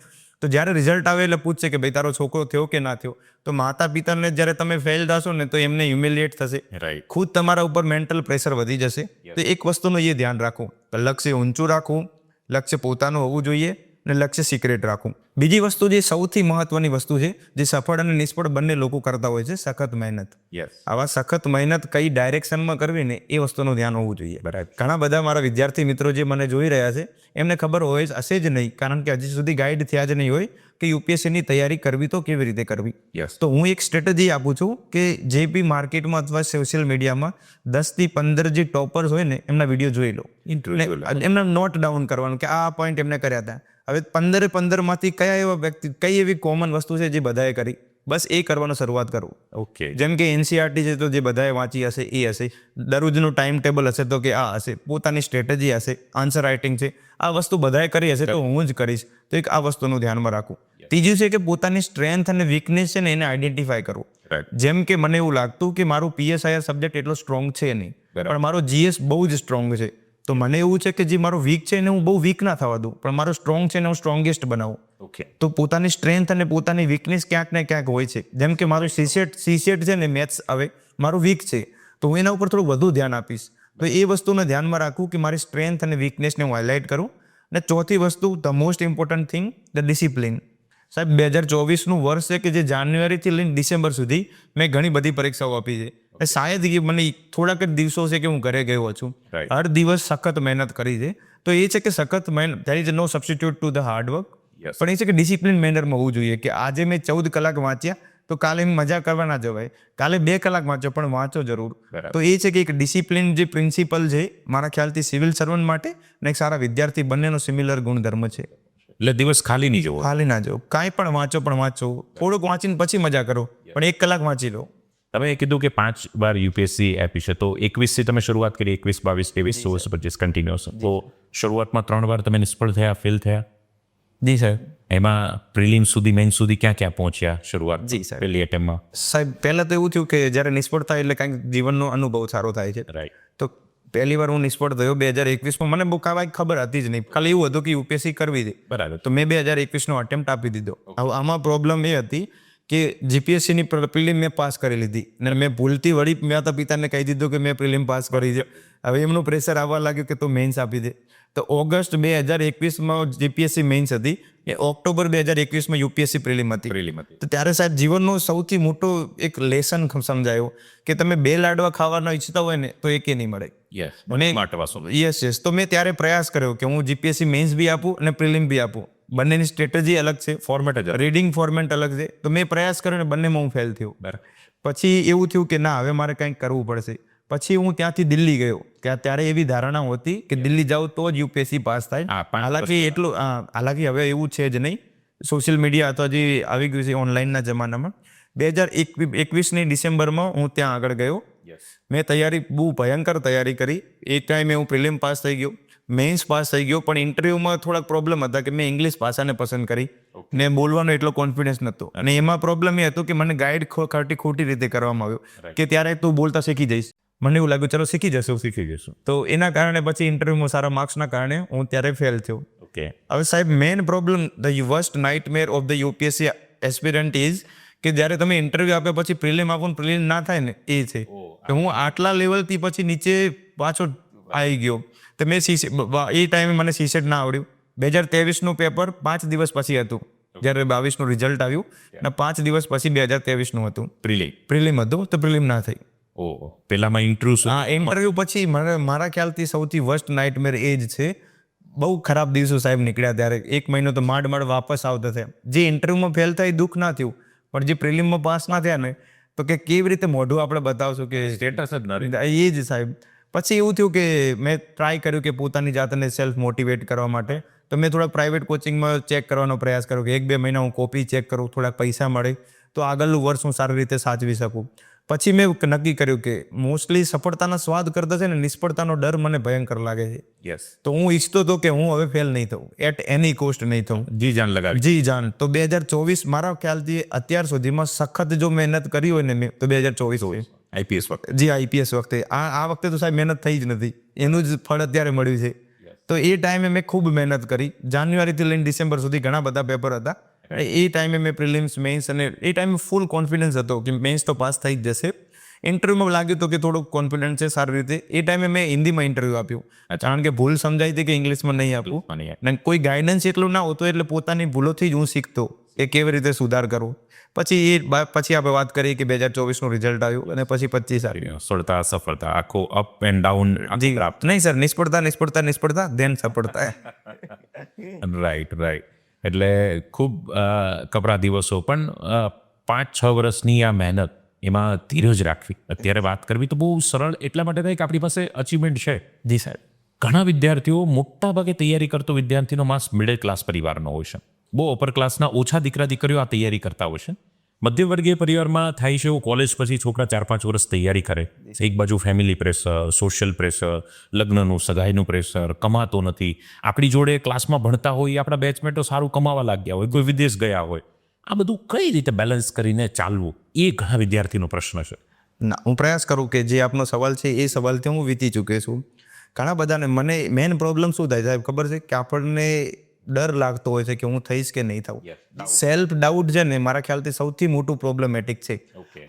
તો જ્યારે રિઝલ્ટ આવે એટલે પૂછશે કે ભાઈ તારો છોકરો થયો કે ના થયો. તો માતા પિતાને જ્યારે તમે ફેલ થશો ને તો એમને હ્યુમિલિએટ થશે, રાઈટ. ખુદ તમારા ઉપર મેન્ટલ પ્રેશર વધી જશે. તો એક વસ્તુનું એ ધ્યાન રાખવું કે લક્ષ્ય ઊંચું રાખવું, લક્ષ્ય પોતાનું હોવું જોઈએ અને લક્ષ્ય સિક્રેટ રાખવું. બીજી વસ્તુ જે સૌથી મહત્વની વસ્તુ છે, જે સફળ અને નિષ્ફળ બંને લોકો કરતા હોય છે, સખત મહેનત. યસ. આવા સખત મહેનત કઈ ડાયરેક્શનમાં કરવી ને એ વસ્તુનું ધ્યાન હોવું જોઈએ. બરાબર. ઘણા બધા મારા વિદ્યાર્થી મિત્રો જે મને જોઈ રહ્યા છે એમને ખબર હોય હશે જ નહીં, કારણ કે હજી સુધી ગાઈડ થયા જ નહીં હોય કે યુપીએસસીની તૈયારી કરવી તો કેવી રીતે કરવી. યસ. તો હું એક સ્ટ્રેટેજી આપું છું કે જે બી માર્કેટમાં અથવા સોશિયલ મીડિયામાં 10 થી 15 જે ટોપર્સ હોય ને એમના વિડીયો જોઈ લો. ઇન્ટરેસ્ટ. એમને નોટ ડાઉન કરવાનું કે આ પોઈન્ટ એમને કર્યા હતા. હવે 15 માંથી કયા એવા વ્યક્તિ, કઈ એવી કોમન વસ્તુ છે જે બધાએ કરી, બસ એ કરવાનો શરૂઆત કરો. ઓકે. જેમ કે એનસીઆરટી છે તો જે બધાએ વાંચી હશે એ હશે, દરરોજનું ટાઈમ ટેબલ હશે તો કે આ હશે, પોતાની સ્ટ્રેટેજી હશે, આન્સર રાઇટિંગ છે, આ વસ્તુ બધાએ કરી હશે તો હું જ કરીશ. તો એક આ વસ્તુનું ધ્યાનમાં રાખવું. ત્રીજું છે કે પોતાની સ્ટ્રેન્થ અને વીકનેસ છે ને એને આઈડેન્ટિફાય કરવું. રાઈટ. જેમ કે મને એવું લાગતું કે મારું પીએસઆઈઆર સબ્જેક્ટ એટલો સ્ટ્રોંગ છે નહીં, બરાબર. પણ મારો જીએસ બહુ જ સ્ટ્રોંગ છે. તો મને એવું છે કે જે મારો વીક છે એને હું બહુ વીક ના થવા દઉં, પણ મારો સ્ટ્રોંગ છે એને હું સ્ટ્રોંગેસ્ટ બનાવું. ઓકે. તો પોતાની સ્ટ્રેન્થ અને પોતાની વીકનેસ ક્યાંક ને ક્યાંક હોય છે. જેમ કે મારું સીસેટ છે ને મેથ્સ હવે મારું વીક છે, તો હું એના ઉપર થોડું વધુ ધ્યાન આપીશ. તો એ વસ્તુને ધ્યાનમાં રાખવું કે મારી સ્ટ્રેન્થ અને વીકનેસને હું હાઇલાઇટ કરું. અને ચોથી વસ્તુ, the most important thing, the discipline. સાહેબ 2024નું વર્ષ છે કે જે જાન્યુઆરીથી લઈને ડિસેમ્બર સુધી મેં ઘણી બધી પરીક્ષાઓ આપી છે. શાયદ એ મને થોડાક જ દિવસો છે કે હું ઘરે ગયો છું. Right. હર દિવસ સખત મહેનત કરી છે. તો એ છે કે સખત મહેનત, there is no substitute to the hard work. Yes. પણ એ છે કે ડિસિપ્લિન મેનરમાં હોવું જોઈએ કે આજે મેં 14 કલાક વાંચ્યા તો કાલે મજા કરવા ના જવાય, કાલે 2 કલાક વાંચો પણ વાંચો જરૂર. બરાબર. તો એ છે કે એક ડિસિપ્લિન જે પ્રિન્સિપલ છે મારા ખ્યાલથી સિવિલ સર્વન્ટ માટે અને એક સારા વિદ્યાર્થી બંનેનો સિમિલર ગુણધર્મ છે. એટલે દિવસ ખાલી નહીં જવો. ખાલી ના જાઓ, કાંઈ પણ વાંચો, થોડુંક વાંચીને પછી મજા કરો, પણ 1 કલાક વાંચી લો. તમે કીધું કે 5 વાર યુપીએસસી આપી છે, તો 21 થી તમે શરૂઆત કરી, 21, 22, 23, 24, 25 કન્ટિન્યુઅસ. તો શરૂઆતમાં 3 વાર તમે નિષ્ફળ થયા, ફેલ થયા. જી સાહેબ. એમાં પ્રિલિમ સુધી, મેઇન સુધી ક્યાં ક્યાં પહોંચ્યા શરૂઆત? જી સાહેબ. પહેલી એટેમ્પમાં. સાહેબ પહેલાં તો એવું થયું કે જ્યારે નિષ્ફળ થાય એટલે કાંઈક જીવનનો અનુભવ સારો થાય છે. રાઈટ. તો પહેલી વાર હું નિષ્ફળ થયો 2021માં. મને બહુ કાંઈ ખબર હતી જ નહીં, ખાલી એવું હતું કે યુપીએસસી કરવી હતી. બરાબર. તો મેં 2021નો અટેમ્પ્ટ આપી દીધો. હવે આમાં પ્રોબ્લેમ એ હતી કે જીપીએસસીની પ્રિલિમ મેં પાસ કરી લીધી અને મેં ભૂલથી વળી માતા પિતાને કહી દીધું કે મેં પ્રિલિમ પાસ કરી છે. હવે એમનું પ્રેશર આવવા લાગ્યું કે તું મેઇન્સ આપી દે. તો ઓગસ્ટ 2021માં જીપીએસસી મેઇન્સ હતી, એ ઓક્ટોબર 2021માં યુપીએસસી પ્રિલિમ હતી. પ્રિલિમ હતી. તો ત્યારે સાહેબ જીવનનો સૌથી મોટો એક લેસન સમજાયો કે તમે 2 લાડવા ખાવાના ઈચ્છતા હોય ને તો એકે નહીં મળે. યસ. મને સ્માર્ટ વાસો. યસ. તો મેં ત્યારે પ્રયાસ કર્યો કે હું જીપીએસસી મેઇન્સ બી આપું અને પ્રિલિમ બી આપું. બંનેની સ્ટ્રેટેજી અલગ છે, ફોર્મેટ જ. રીડિંગ ફોર્મેટ અલગ છે. તો મેં પ્રયાસ કર્યો ને બંનેમાં હું ફેલ થયો. બરાબર. પછી એવું થયું કે ના, હવે મારે કંઈક કરવું પડશે. પછી હું ત્યાંથી દિલ્હી ગયો કે ત્યારે એવી ધારણા હતી કે દિલ્હી જાઉં તો જ યુપીએસસી પાસ થાય. હા, 5 હાલાકી હવે એવું છે જ નહીં. સોશિયલ મીડિયા તો હજી આવી ગયું છે ઓનલાઈનના જમાનામાં. 2021ની ડિસેમ્બરમાં હું ત્યાં આગળ ગયો. મેં બહુ ભયંકર તૈયારી કરી. એ ટાઈમે હું પ્રિલિમ પાસ થઈ ગયો, મેઇન્સ પાસ થઈ ગયો, પણ ઇન્ટરવ્યુમાં થોડાક પ્રોબ્લેમ હતા કે મેં ઇંગ્લિશ ભાષાને પસંદ કરી ને બોલવાનો એટલો કોન્ફિડન્સ નહોતો. અને એમાં પ્રોબ્લેમ એ હતો કે મને ગાઈડ ખોટી રીતે કરવામાં આવ્યો કે ત્યારે તું બોલતા શીખી જઈશ. મને એવું લાગ્યું ચલો શીખી જશું. તો એના કારણે પછી ઇન્ટરવ્યુમાં સારા માર્ક્સના કારણે હું ત્યારે ફેલ થયો. ઓકે. હવે સાહેબ main problem the worst nightmare of the UPSC aspirant is કે જ્યારે તમે ઇન્ટરવ્યુ આપ્યા પછી પ્રિલિમ આપો પ્રિલિમ ના થાય ને એ છે કે હું આટલા લેવલથી પછી નીચે પાછો આવી ગયો. તો મેં એ ટાઈમે મને સીસેટ ના આવડ્યું. 2023નું પેપર 5 દિવસ પછી હતું જ્યારે 22નું રિઝલ્ટ આવ્યું અને 5 દિવસ પછી 2023નું હતું પ્રિલિમ હતું તો પ્રિલિમ ના થઈ. પેલામાં ઇન્ટરવ્યુ હા, ઇન્ટરવ્યુ પછી મારા ખ્યાલથી સૌથી વર્સ્ટ નાઇટમેર એ જ છે. બહુ ખરાબ દિવસો સાહેબ નીકળ્યા ત્યારે. 1 મહિનો તો માંડ વાપસ આવતા થયા. જે ઇન્ટરવ્યુમાં ફેલ થાય દુઃખ ના થયું, પણ જે પ્રિલિમમાં પાસ ના થયા ને તો કે કેવી રીતે મોઢું આપણે બતાવશું કે સ્ટેટસ જ ન એ જ સાહેબ. પછી એવું થયું કે મેં ટ્રાય કર્યું કે પોતાની જાતને સેલ્ફ મોટિવેટ કરવા માટે. તો મેં થોડા પ્રાઇવેટ કોચિંગમાં ચેક કરવાનો પ્રયાસ કર્યો કે 1-2 મહિના હું કોપી ચેક કરું, થોડાક પૈસા મળે તો આગળનું વર્ષ હું સારી રીતે સાચવી શકું. પછી મેં નક્કી કર્યું કે મોસ્ટલી સફળતાના સ્વાદ કરતા છે ને નિષ્ફળતાનો ડર મને ભયંકર લાગે છે. યસ. તો હું ઈચ્છતો હતો કે હું હવે ફેલ નહીં થઉં, એટ એની કોસ્ટ નહીં થઉં. જી જાન લગાવી. જી જાન. તો 2024 મારા ખ્યાલથી અત્યાર સુધીમાં સખત જો મહેનત કરી હોય ને મેં તો 2024 હોય. આઈપીએસ વખતે. જી આઈપીએસ વખતે. આ વખતે તો સાહેબ મહેનત થઈ જ નથી, એનું જ ફળ અત્યારે મળ્યું છે. તો એ ટાઈમે મેં ખૂબ મહેનત કરી. જાન્યુઆરીથી લઈને ડિસેમ્બર સુધી ઘણા બધા પેપર હતા. એ ટાઈમે મેં પ્રિલિમ્સ, મેઇન્સ અને એ ટાઈમે ફૂલ કોન્ફિડન્સ હતો કે મેઇન્સ તો પાસ થઈ જ જશે. ઇન્ટરવ્યુમાં લાગ્યું તો કે થોડુંક કોન્ફિડન્સ છે સારી રીતે. એ ટાઈમે મેં હિન્દીમાં ઇન્ટરવ્યૂ આપ્યું, કારણ કે ભૂલ સમજાઈ હતી કે ઇંગ્લિશમાં નહીં આપવું. અને કોઈ ગાઈડન્સ એટલું ના હોતું એટલે પોતાની ભૂલોથી જ હું શીખતો કે કેવી રીતે સુધાર કરવો. પછી આપણે વાત કરી કે 2024નું રિઝલ્ટ આવ્યું અને પછી 25 આવ્યું. સફળતા આખો અપ એન્ડ ડાઉન. જી નહીં સર, નિષ્ફળતા દેન સફળતા. રાઈટ. એટલે ખૂબ કપરા દિવસો, પણ 5-6 વર્ષની આ મહેનત, એમાં ધીરજ રાખવી, અત્યારે વાત કરવી તો બહુ સરળ એટલા માટે થાય કે આપણી પાસે અચીવમેન્ટ છે. જી સાહેબ. ઘણા વિદ્યાર્થીઓ, મોટાભાગે તૈયારી કરતો વિદ્યાર્થીનો માસ મિડલ ક્લાસ પરિવારનો હોય છે. બહુ અપર ક્લાસના ઓછા દીકરા દીકરીઓ આ તૈયારી કરતા હોય છે. મધ્યમવર્ગીય પરિવારમાં થાય છે એવું, કોલેજ પછી છોકરા 4-5 વર્ષ તૈયારી કરે. એક બાજુ ફેમિલી પ્રેશર, સોશિયલ પ્રેશર, લગ્નનું, સગાઈનું પ્રેશર, કમાતો નથી. આપણી જોડે ક્લાસમાં ભણતા હોય આપણા બેચમેટો સારું કમાવા લાગ્યા હોય, કોઈ વિદેશ ગયા હોય. આ બધું કઈ રીતે બેલેન્સ કરીને ચાલવું, એ ઘણા વિદ્યાર્થીનો પ્રશ્ન છે. ના, હું પ્રયાસ કરું કે જે આપનો સવાલ છે એ સવાલથી હું વીતી ચૂક્યો છું. ઘણા બધાને મને મેઇન પ્રોબ્લેમ શું થાય સાહેબ ખબર છે કે આપણને ડર લાગતો હોય છે કે હું થઈશ કે નહીં થવું. સેલ્ફ ડાઉટ છે ને મારા ખ્યાલથી સૌથી મોટું પ્રોબ્લેમેટિક છે.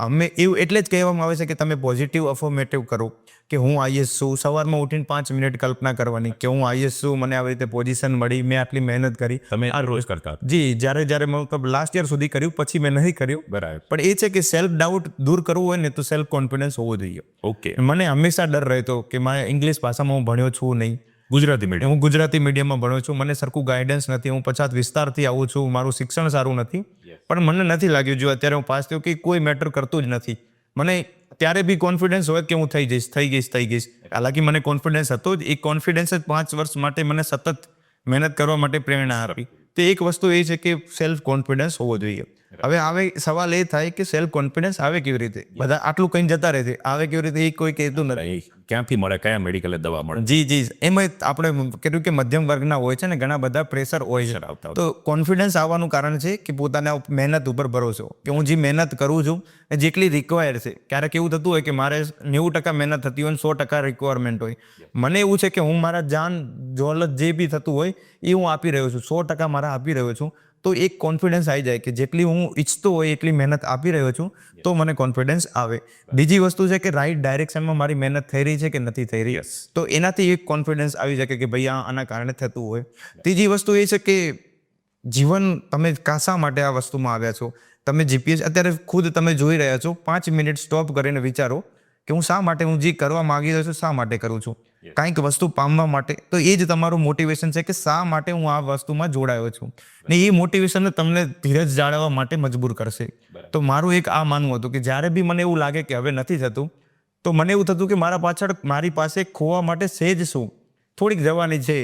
અમે એવું એટલે જ કહેવામાં આવે છે કે તમે પોઝિટિવ અફર્મેટિવ કરો કે હું આઈએસ છું. સવારમાં ઉઠીને 5 મિનિટ કલ્પના કરવાની કે હું આઈએસ છું, મને આવી રીતે પોઝિશન મળી, મેં આટલી મહેનત કરી. તમે આ રોજ કરતા? જી, જ્યારે મેં લાસ્ટ યર સુધી કર્યું, પછી મેં નહીં કર્યું. બરાબર. પણ એ છે કે સેલ્ફ ડાઉટ દૂર કરવું હોય ને તો સેલ્ફ કોન્ફિડન્સ હોવો જોઈએ. ઓકે. મને હંમેશા ડર રહેતો કે મારે ઇંગ્લિશ ભાષામાં હું ભણ્યો છું નહીં. ગુજરાતી મીડિયમ. હું ગુજરાતી મીડિયમમાં ભણ્યો છું, મને સરખું ગાઈડન્સ નથી, હું પછાત વિસ્તારથી આવું છું, મારું શિક્ષણ સારું નથી. પણ મને નથી લાગ્યું જો અત્યારે હું પાસ થયો કે કોઈ મેટર કરતું જ નથી. મને ત્યારે બી કોન્ફિડન્સ હોય કે હું થઈ જઈશ. હાલાકી મને કોન્ફિડન્સ હતો જ. એ કોન્ફિડન્સ જ 5 વર્ષ માટે મને સતત મહેનત કરવા માટે પ્રેરણા આપી. તો એક વસ્તુ એ છે કે સેલ્ફ કોન્ફિડન્સ હોવો જોઈએ. હવે સવાલ એ થાય કે સેલ્ફ કોન્ફિડન્સ આવે કેવી રીતે? બધા આટલું કઈ જતા રહે છે, આવે કેવી રીતે એ કોઈ કહેતું નથી. ક્યાંથી મળે, કયા મેડિકલ દવા મળે? જી એમાં આપણે કીધું કે મધ્યમ વર્ગના હોય છે ને ઘણા બધા પ્રેશર હોય છે. તો કોન્ફિડન્સ આવવાનું કારણ છે કે પોતાના મહેનત ઉપર ભરોસો, કે હું જે મહેનત કરું છું એ જેટલી રિક્વાયર છે. ક્યારેક એવું થતું હોય કે મારે 90% મહેનત થતી હોય 100% રિક્વાયરમેન્ટ હોય. મને એવું છે કે હું મારા જાન જોલત જે બી થતું હોય એ હું આપી રહ્યો છું, 100% મારા આપી રહ્યો છું. તો એક કોન્ફિડન્સ આવી જાય કે જેટલી હું ઈચ્છતો હોય એટલી મહેનત આપી રહ્યો છું તો મને કોન્ફિડન્સ આવે. બીજી વસ્તુ છે કે રાઈટ ડાયરેક્શનમાં મારી મહેનત થઈ રહી છે કે નથી થઈ રહી, તો એનાથી એક કોન્ફિડન્સ આવી શકે કે ભાઈ આના કારણે થતું હોય. ત્રીજી વસ્તુ એ છે કે જીવન તમે શા માટે આ વસ્તુમાં આવ્યા છો. તમે જીપીએસ અત્યારે ખુદ તમે જોઈ રહ્યા છો, 5 મિનિટ સ્ટોપ કરીને વિચારો કે હું શા માટે, હું જે કરવા માંગી રહ્યો છું શા માટે કરું છું. કાંઈક વસ્તુ પામવા માટે. તો એ જ તમારું મોટિવેશન છે કે શા માટે હું આ વસ્તુમાં જોડાયો છું. ને એ મોટિવેશન તમને ધીરજ જાળવવા માટે મજબૂર કરશે. તો મારું એક આ માનવું હતું કે જ્યારે બી મને એવું લાગે કે હવે નથી થતું, તો મને એવું થતું કે મારી પાસે ખોવા માટે સેજ શું થોડીક જવાની છે.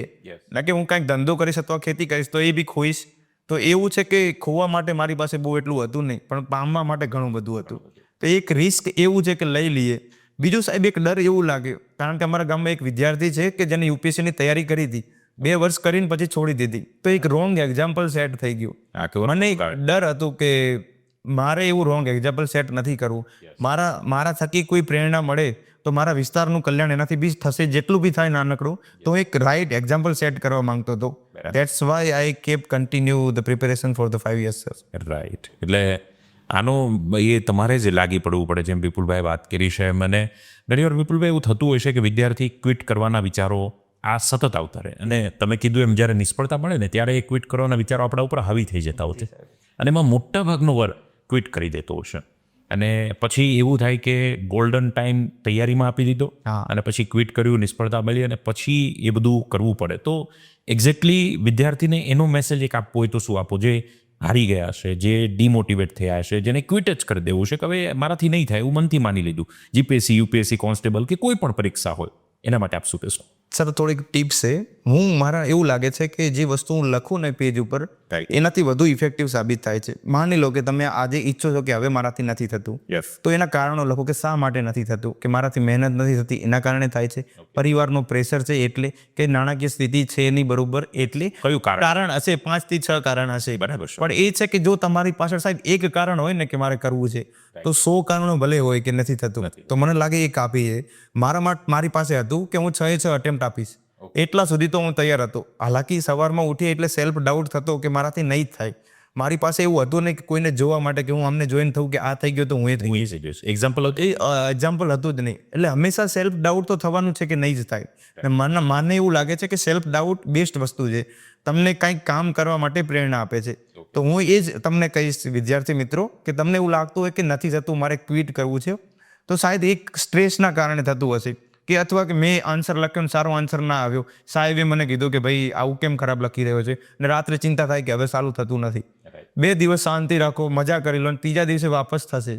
ના કે હું કાંઈક ધંધો કરીશ અથવા ખેતી કરીશ તો એ બી ખોઈશ, તો એવું છે કે ખોવા માટે મારી પાસે બહુ એટલું હતું નહીં, પણ પામવા માટે ઘણું બધું હતું. તો એક રિસ્ક એવું છે કે લઈ લઈએ. બીજું સાહેબ એક ડર એવું લાગે, કારણ કે અમારા ગામમાં એક વિદ્યાર્થી છે કે જેને યુપીએસસીની તૈયારી કરી હતી, 2 વર્ષ કરીને પછી છોડી દીધી. તો એક રોંગ એક્ઝામ્પલ સેટ થઈ ગયું. મને એક ડર હતું કે મારે એવું રોંગ એક્ઝામ્પલ સેટ નથી કરવું. મારા થકી કોઈ પ્રેરણા મળે તો મારા વિસ્તારનું કલ્યાણ એનાથી બી થશે, જેટલું બી થાય નાનકડું. તો એક રાઈટ એક્ઝામ્પલ સેટ કરવા માંગતો હતો. That's why I kept continue the preparation for the 5 years, sir. Right. એટલે આનો એ તમારે જ લાગી પડવું પડે, જેમ વિપુલભાઈ વાત કરી છે. મને ઘણીવાર વિપુલભાઈ એવું થતું હોય છે કે વિદ્યાર્થી ક્વિટ કરવાના વિચારો આ સતત આવતા રહે, અને તમે કીધું એમ જ્યારે નિષ્ફળતા મળે ને ત્યારે એ ક્વિટ કરવાના વિચારો આપણા ઉપર હાવી થઈ જતા હોય છે, અને એમાં મોટા ભાગનો વર્ગ ક્વિટ કરી દેતો હશે. અને પછી એવું થાય કે ગોલ્ડન ટાઈમ તૈયારીમાં આપી દીધો, અને પછી ક્વિટ કર્યું, નિષ્ફળતા મળી, અને પછી એ બધું કરવું પડે. તો એક્ઝેક્ટલી વિદ્યાર્થીને એનો મેસેજ એક આપવો હોય તો શું આપો, જે હારી ગયા છે, જે ડિમોટિવેટ થયા છે, જેને ક્વિટ જ કરી દેવું છે કે હવે મારાથી નહીં થાય એવું મનથી માની લીધું, જીપીએસસી, યુપીએસસી, કોન્સ્ટેબલ કે કોઈ પણ પરીક્ષા હોય, એના માટે આપ શું કહેશો? સર થોડીક ટિપ્સ છે. મારા એવું લાગે છે કે જે વસ્તુ હું લખું ને પેજ ઉપર, એનાથી વધુ ઇફેક્ટિવ સાબિત થાય છે. માની લો કે તમે આજે ઈચ્છો છો કે હવે મારાથી નથી થતું, તો એના કારણો લખો કે શા માટે નથી થતું, કે મારાથી મહેનત નથી થતી એના કારણે થાય છે, પરિવારનો પ્રેશર છે એટલે, કે નાણાકીય સ્થિતિ છે એની બરોબર એટલે, કયું કારણ હશે, 5 થી 6 કારણ હશે. બરાબર. પણ એ છે કે જો તમારી પાછળ સાહેબ એક કારણ હોય ને કે મારે કરવું છે, તો 100 કારણો ભલે હોય કે નથી થતું, તો મને લાગે એ કાપી છે. મારી પાસે હતું કે હું 6 અટેમ્પ્ટ આપીશ, એટલા સુધી તો હું તૈયાર હતો. હાલાકી સવારમાં ઉઠી એટલે સેલ્ફ ડાઉટ થતો કે મારાથી નહીં જ થાય. મારી પાસે એવું હતું નહીં કે કોઈને જોવા માટે કે હું આમને જોઈને થયું કે આ થઈ ગયો તો હું એ થઈ ગયો. એક્ઝામ્પલ એક્ઝામ્પલ હતું જ નહીં. એટલે હંમેશા સેલ્ફ ડાઉટ તો થવાનું છે કે નહીં જ થાય. અને મને એવું લાગે છે કે સેલ્ફ ડાઉટ બેસ્ટ વસ્તુ છે, તમને કંઈક કામ કરવા માટે પ્રેરણા આપે છે. તો હું એ જ તમને કહીશ વિદ્યાર્થી મિત્રો, કે તમને એવું લાગતું હોય કે નથી થતું, મારે ક્વિટ કરવું છે, તો શાયદ એક સ્ટ્રેસના કારણે થતું હશે, કે અથવા કે મેં આન્સર લખ્યો ને સારો આન્સર ના આવ્યો, સાહેબે મને કીધું કે ભાઈ આવું કેમ ખરાબ લખી રહ્યો છે, અને રાત્રે ચિંતા થાય કે હવે સારું થતું નથી. 2 દિવસ શાંતિ રાખો, મજા કરી લો, અને 3જા દિવસે વાપસ થશે.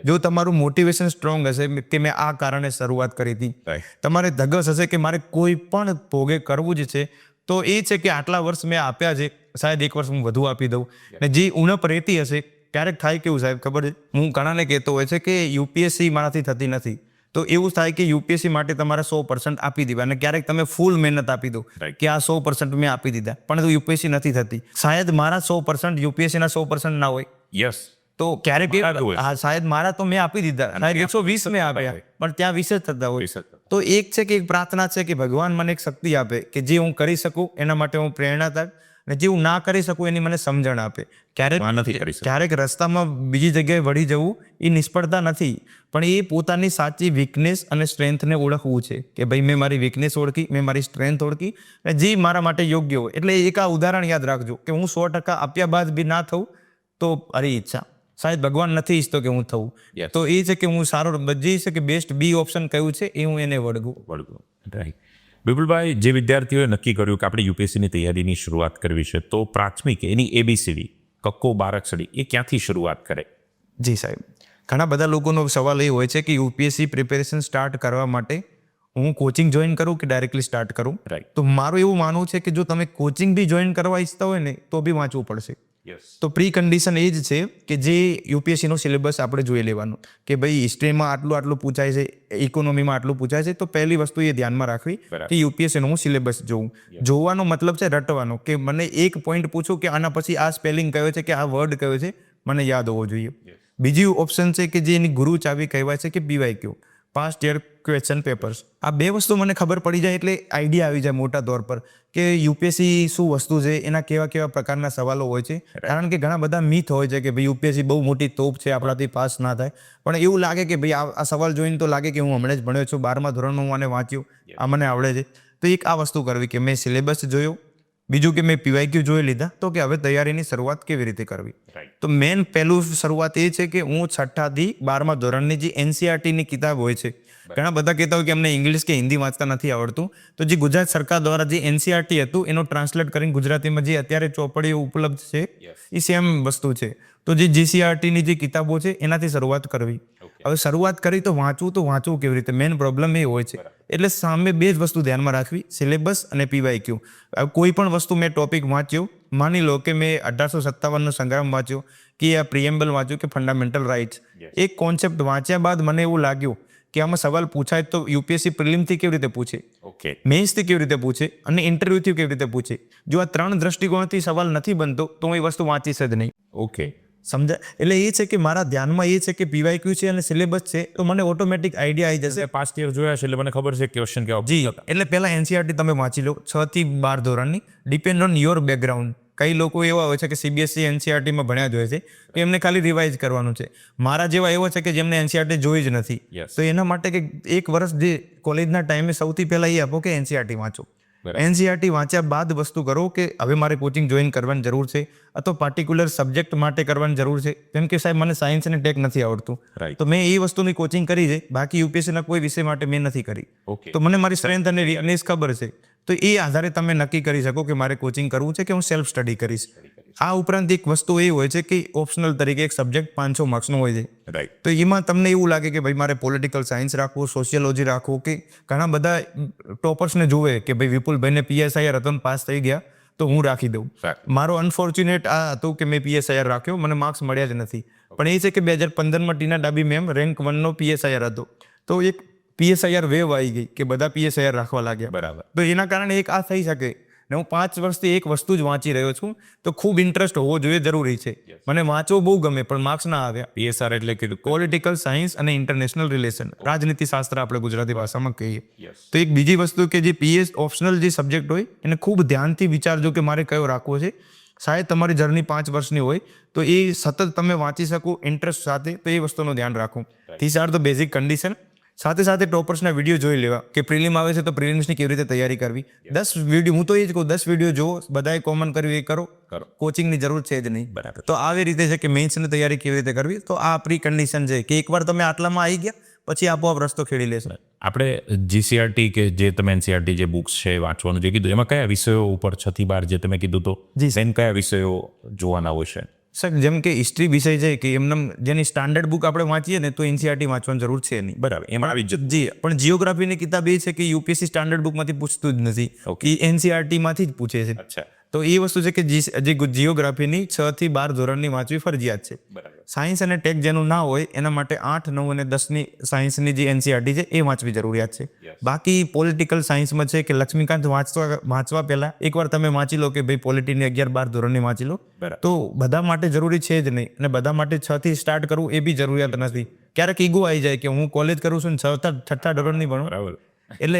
જો તમારું મોટિવેશન સ્ટ્રોંગ હશે કે મેં આ કારણે શરૂઆત કરી હતી, તમારે ધગસ હશે કે મારે કોઈ પણ ભોગે કરવું જ છે, તો એ છે કે આટલા વર્ષ મેં આપ્યા છે, શાયદ 1 વર્ષ હું વધુ આપી દઉં. અને જે ઉણપ રહેતી હશે, ક્યારેક થાય કેવું સાહેબ ખબર છે, હું ઘણાને કહેતો હોય છે કે યુપીએસસી મારાથી થતી નથી, તો એવું થાય કે યુપીએસસી માટે તમારે 100% આપી દેવા, અને ક્યારેક તમે ફૂલ મહેનત આપી દો કે આ 100% મેં આપી દીધા, પણ યુપીએસસી નથી થતી. શાયદ મારા 100% યુપીએસસીના 100% ના હોય. યસ. તો ક્યારેક શાયદ મારા તો મેં આપી દીધા, 120 મેં આપ્યા, પણ ત્યાં 20 જ થતા હોય. તો એક છે કે એક પ્રાર્થના છે કે ભગવાન મને એક શક્તિ આપે કે જે હું કરી શકું, એના માટે હું પ્રેરણા થાય, અને જે હું ના કરી શકું એની મને સમજણ આપે. ક્યારેક રસ્તામાં બીજી જગ્યાએ વળી જવું એ નિષ્ફળતા નથી, પણ એ પોતાની સાચી વીકનેસ અને સ્ટ્રેન્થને ઓળખવું છે, કે ભાઈ મેં મારી વીકનેસ ઓળખી, મેં મારી સ્ટ્રેન્થ ઓળખી, અને જે મારા માટે યોગ્ય હોય. એટલે એક આ ઉદાહરણ યાદ રાખજો કે હું 100% આપ્યા બાદ બી ના થવું, તો અરે ઈચ્છા શાયદ ભગવાન નથી ઈચ્છતો કે હું થવું. તો એ છે કે હું સારો જે છે કે બેસ્ટ બી ઓપ્શન કયું છે એ હું એને વળગું. રાઈટ. વિપુલભાઈ, જે વિદ્યાર્થીઓએ નક્કી કર્યું કે આપણે યુપીએસસીની તૈયારીની શરૂઆત કરવી છે, તો પ્રાથમિક એની ABCD કક્કો બારાક્ષડી એ ક્યાંથી શરૂઆત કરે? જી સાહેબ, ઘણા બધા લોકોનો સવાલ એ હોય છે કે યુપીએસસી પ્રિપેરેશન સ્ટાર્ટ કરવા માટે હું કોચિંગ જોઈન કરું કે ડાયરેક્ટલી સ્ટાર્ટ કરું. તો મારું એવું માનવું છે કે જો તમે કોચિંગ બી જોઈન કરવા ઈચ્છતા હોય ને તો બી વાંચવું પડશે. તો પ્રી કન્ડિશન એ જ છે કે જે યુપીએસસીનો સિલેબસ આપણે જોઈ લેવાનું, કે ભાઈ હિસ્ટ્રીમાં આટલું પૂછાય છે, ઇકોનોમીમાં આટલું પૂછાય છે, તો પહેલી વસ્તુ એ ધ્યાનમાં રાખવી કે યુપીએસસીનો હું સિલેબસ જોઉં. જોવાનો મતલબ છે રટવાનો, કે મને એક પોઈન્ટ પૂછું કે આના પછી આ સ્પેલિંગ કયો છે કે આ વર્ડ કયો છે, મને યાદ હોવો જોઈએ. બીજી ઓપ્શન છે કે જે એની ગુરુ ચાવી કહેવાય છે કે PYQ, past year question papers. આ 2 વસ્તુ મને ખબર પડી જાય એટલે આઈડિયા આવી જાય મોટા તौर પર કે યુપીએસસી શું વસ્તુ છે, એના કેવા પ્રકારના સવાલો હોય છે. કારણ કે ઘણા બધા મિથ હોય છે કે ભાઈ યુપીએસસી બહુ મોટી તોપ છે, આપણાથી પાસ ના થાય. પણ એવું લાગે કે ભાઈ આ સવાલ જોઈને તો લાગે કે હું હમણાં જ ભણ્યો છું, 12મા ધોરણમાં હું આને વાંચ્યું, આ મને આવડે છે. તો એક આ વસ્તુ કરવી કે મેં સિલેબસ જોયો, બીજું કે મેં PYQ જોઈ લીધા, તો કે હવે તૈયારીની શરૂઆત કેવી રીતે કરવી. તો મેન પહેલું શરૂઆત એ છે કે હું 6ઠા થી 12મા ધોરણની જે NCERTની કિતાબ હોય છે, ઘણા બધા કહેતા હોય કે અમને ઇંગ્લિશ કે હિન્દી વાંચતા નથી આવડતું, તો જે ગુજરાત સરકાર દ્વારા જે NCERT હતું એનો ટ્રાન્સલેટ કરીને ગુજરાતીમાં જે અત્યારે ચોપડીઓ ઉપલબ્ધ છે એ સેમ વસ્તુ છે. તો જે GCERTની જે કિતાબો છે એનાથી શરૂઆત કરવી. હવે શરૂઆત કરી તો વાંચવું કેવી રીતે, મેઇન પ્રોબ્લેમ એ હોય છે. એટલે સામે 2 જ વસ્તુ ધ્યાનમાં રાખવી, સિલેબસ અને PYQ. કોઈ પણ વસ્તુ મેં ટોપિક વાંચ્યો માની લો કે મેં 1857નો સંગ્રામ વાંચ્યો કે આ પ્રિએમ્બલ વાંચ્યું કે ફંડામેન્ટલ રાઇટ્સ, એક કોન્સેપ્ટ વાંચ્યા બાદ મને એવું લાગ્યું કે આમાં સવાલ પૂછાય તો યુપીએસસી પ્રિલિમથી કેવી રીતે પૂછે, ઓકે, મેન્સથી કેવી રીતે પૂછે અને ઇન્ટરવ્યુથી કેવી રીતે પૂછે. જો આ 3 દ્રષ્ટિકોણથી સવાલ નથી બનતો તો હું એ વસ્તુ વાંચીશ જ નહીં. ઓકે, સમજાય? એટલે એ છે કે મારા ધ્યાનમાં એ છે કે પીવાયક્યુ છે અને સિલેબસ છે તો મને ઓટોમેટિક આઈડિયા આવી જશે. પાસ્ટ યર જોયા છે એટલે મને ખબર છે ક્વેશ્ચન કેવા જી, એટલે પહેલા એનસીઆરટી તમે વાંચી લો 6 થી 12 ધોરણની, ડિપેન્ડ ઓન યોર બેકગ્રાઉન્ડ. કઈ લોકો એવા હોય છે કે સીબીએસઈ એનસીઆરટીમાં ભણ્યા જ હોય છે તો એમને ખાલી રિવાઇઝ કરવાનું છે. મારા જેવા એવો છે કે જેમને એનસીઆરટી જોઈ જ નથી. Yes. તો એના માટે કે એક વર્ષ જે કોલેજના ટાઈમે સૌથી પહેલા એ આપો કે એનસીઆરટી વાંચો. બરાબર. એનસીઆરટી વાંચ્યા બાદ વસ્તુ કરો કે હવે મારે કોચિંગ જોઈન કરવાની જરૂર છે અથવા પાર્ટિક્યુલર સબ્જેક્ટ માટે કરવાની જરૂર છે. જેમ કે સાહેબ મને સાયન્સ અને ટેક નથી આવડતું, Right. તો મેં એ વસ્તુની કોચિંગ કરી છે, બાકી યુપીએસસીના કોઈ વિષય માટે મેં નથી કરી. ઓકે, તો મને મારી સ્ટ્રેન્થ અને વીકનેસ ખબર છે, તો એ આધારે તમે નક્કી કરી શકો કે મારે કોચિંગ કરવું છે કે હું સેલ્ફ સ્ટડી કરીશ. આ ઉપરાંત એક વસ્તુ એ હોય છે કે ઓપ્શનલ તરીકે એક સબ્જેક્ટ 500 માર્ક્સનો હોય છે. રાઈટ, તો એમાં તમને એવું લાગે કે ભાઈ મારે પોલિટિકલ સાયન્સ રાખવું, સોશિયોલોજી રાખવું, કે ઘણા બધા ટોપર્સને જોવે કે ભાઈ વિપુલભાઈને પીએસઆઈઆર હતો ને પાસ થઈ ગયા તો હું રાખી દઉં. Fact. મારો અનફોર્ચ્યુનેટ આ હતું કે મેં પીએસઆઈઆર રાખ્યો, મને માર્ક્સ મળ્યા જ નથી. પણ એ છે કે 2015માં ટીના ડાબી મેમ રેન્ક 1નો પીએસઆઈઆર હતો, તો એક પીએસઆઈઆર વેવ આવી ગઈ કે બધા પીએસઆઈઆર રાખવા લાગ્યા. બરાબર. તો એના કારણે એક આ થઈ શકે. ને હું 5 વર્ષથી એક વસ્તુ જ વાંચી રહ્યો છું, તો ખૂબ ઇન્ટરેસ્ટ હોવો જોઈએ, જરૂરી છે. મને વાંચવું બહુ ગમે પણ માર્ક્સ ના આવ્યા. પીએસઆર એટલે કીધું પોલિટિકલ સાયન્સ અને ઇન્ટરનેશનલ રિલેશન, રાજનીતિ શાસ્ત્ર આપણે ગુજરાતી ભાષામાં કહીએ. Yes. તો એક બીજી વસ્તુ કે જે પીએસ ઓપ્શનલ જે સબ્જેક્ટ હોય એને ખૂબ ધ્યાનથી વિચારજો કે મારે કયો રાખવો છે. શાયદ તમારી જર્ની 5 વર્ષની હોય તો એ સતત તમે વાંચી શકો ઇન્ટરેસ્ટ સાથે, તો એ વસ્તુનું ધ્યાન રાખો. This are the basic condition. સાથે સાથે ટોપર્સના વિડીયો જોઈ લેવા કે પ્રિલિમ આવે છે તો પ્રિલિમ્સની કેવી રીતે તૈયારી કરવી. 10 વિડીયો, હું તો એ જ કહું 10 વિડીયો જુઓ, બધાએ કોમન કર્યું એ કરો, કોચિંગની જરૂર છે જ નહીં. બરાબર. તો આવી રીતે છે કે મેન્સની તૈયારી કેવી રીતે કરવી. તો આ પ્રી કન્ડિશન છે કે એકવાર તમે આટલામાં આવી ગયા પછી આપોઆપ રસ્તો ખેડી લેશો. આપણે જીસીઆરટી કે જે તમે એનસીઆરટી જે બુક્સ છે વાંચવાનું જે કીધું એમાં કયા વિષયો ઉપર 6 થી 12 જે તમે કીધું તો જી. સેન કયા વિષયો જોવાના હોય છે? સર જેમ કે હિસ્ટ્રી વિષય છે કે એમને જેની સ્ટાન્ડર્ડ બુક આપણે વાંચીએ ને તો એનસીઆરટી વાંચવાની જરૂર છે નહીં. બરાબર, એમાં આવી જ જી, પણ જીઓગ્રાફીની કિતાબ એ છે કે યુપીએસસી સ્ટાન્ડર્ડ બુકમાંથી પૂછતું જ નથી, Okay. એ એનસીઆરટીમાંથી જ પૂછે છે. અચ્છા, તો એ વસ્તુ છે કે જે જીઓગ્રાફીની 6 થી 12 ધોરણની વાંચવી ફરજિયાત છે. બરાબર. સાયન્સ અને ટેક જેનું ના હોય એના માટે 8, 9 અને 10ની સાયન્સની જે એનસીઆરટી છે એ વાંચવી જરૂરિયાત છે. Yes. બાકી પોલિટિકલ સાયન્સમાં છે કે લક્ષ્મીકાંત વાંચવા પહેલા એકવાર તમે વાંચી લો કે ભાઈ પોલિટીની 11, 12 ધોરણની વાંચી લો. બરાબર. તો બધા માટે જરૂરી છે જ નહીં અને બધા માટે 6 થી સ્ટાર્ટ કરવું એ બી જરૂરિયાત નથી. ક્યારેક ઈગો આવી જાય કે હું કોલેજ કરું છું ને 6ઠા ધોરણની ભણું, બરાબર. એટલે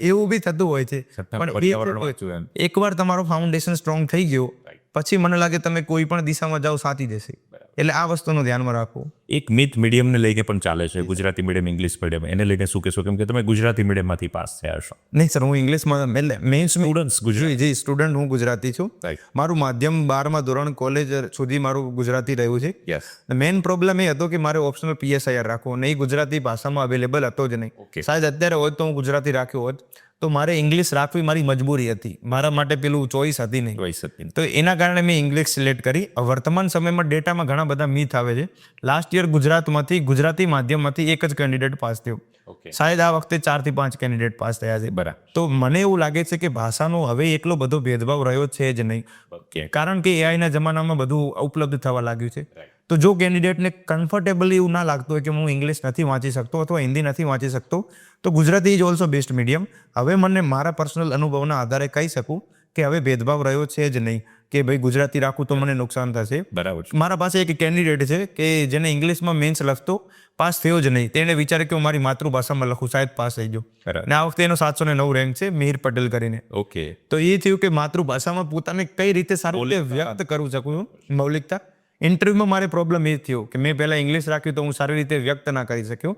એવું બી થતું હોય છે. છઠ્ઠા પણ પર્યાવરણ વાંચવું એમ. એકવાર તમારો ફાઉન્ડેશન સ્ટ્રોંગ થઈ ગયો પછી મને લાગે તમે કોઈ પણ દિશામાં જાઓ સાથી જશે. એટલે આ વસ્તુનું ધ્યાનમાં રાખવું. એક મિથ મીડિયમને લઈને પણ ચાલે છે, ગુજરાતી મીડિયમ, ઇંગ્લિશ મીડિયમ, એને લઈને શું કહેશો? કેમ કે તમે ગુજરાતી મીડિયમમાંથી પાસ થયા છો. નહીં સર, હું ઇંગ્લિશમાં એટલે મેન્સ સ્ટુડન્ટ્સ ગુજરાતી. જી, સ્ટુડન્ટ હું ગુજરાતી છું. Right. મારું માધ્યમ 12મા ધોરણ કોલેજ સુધી મારું ગુજરાતી રહ્યું છે. Yes. મેઇન પ્રોબ્લેમ એ હતો કે મારે ઓપ્શનલ પીએસઆઈઆર રાખવો અને એ ગુજરાતી ભાષામાં અવેલેબલ હતો જ નહીં. Okay. શાયદ અત્યારે હોત તો હું ગુજરાતી રાખ્યો હોત, તો મારે ઇંગ્લિશ રાખવી મારી મજબૂરી હતી, મારા માટે પેલું ચોઈસ હતી નહીં. ચોઈસ હતી. તો એના કારણે મેં ઇંગ્લિશ સિલેક્ટ કરી. વર્તમાન સમયમાં ડેટામાં ઘણા બધા મીથ આવે છે. લાસ્ટ યર ગુજરાતી માધ્યમમાંથી એક જ કેન્ડિડેટ પાસ થયો. Okay. શાયદ આ વખતે 4 થી 5 કેન્ડિડેટ પાસ થયા છે. બરાબર. તો મને એવું લાગે છે કે ભાષાનો હવે એટલો બધો ભેદભાવ રહ્યો છે જ નહીં, Okay. કારણ કે એઆઈના જમાનામાં બધું ઉપલબ્ધ થવા લાગ્યું છે. Right. તો જો કેન્ડિડેટને કમ્ફર્ટેબલ એવું ના લાગતું હોય કે હું ઇંગ્લિશ નથી વાંચી શકતો અથવા હિન્દી નથી વાંચી શકતો, તો Gujarati is also best medium. હવે મને મારા પર્સનલ અનુભવના આધારે કહી શકું કે હવે ભેદભાવ રહ્યો છે જ નહીં કે ભાઈ ગુજરાતી રાખું તો મને નુકસાન થશે. બરાબર છે. મારા પાસે એક કેન્ડિડેટ છે કે જેને ઇંગ્લિશમાં મેન્સ લખતો પાસ થયો જ નહીં. તેણે વિચારે કે હું મારી માતૃભાષામાં લખું, શાયદ પાસ થઈ ગયો. બરાબર. અને આ વખતે એનો 709 રેન્ક છે, મિહિર પટેલ કરીને. ઓકે. તો એ થયું કે માતૃભાષામાં પોતાને કઈ રીતે સારું રીતે વ્યક્ત કરું શકું, મૌલિકતા. ઇન્ટરવ્યુમાં મારે પ્રોબ્લેમ એ થયો કે મેં પહેલાં ઇંગ્લિશ રાખ્યું તો હું સારી રીતે વ્યક્ત ના કરી શક્યો.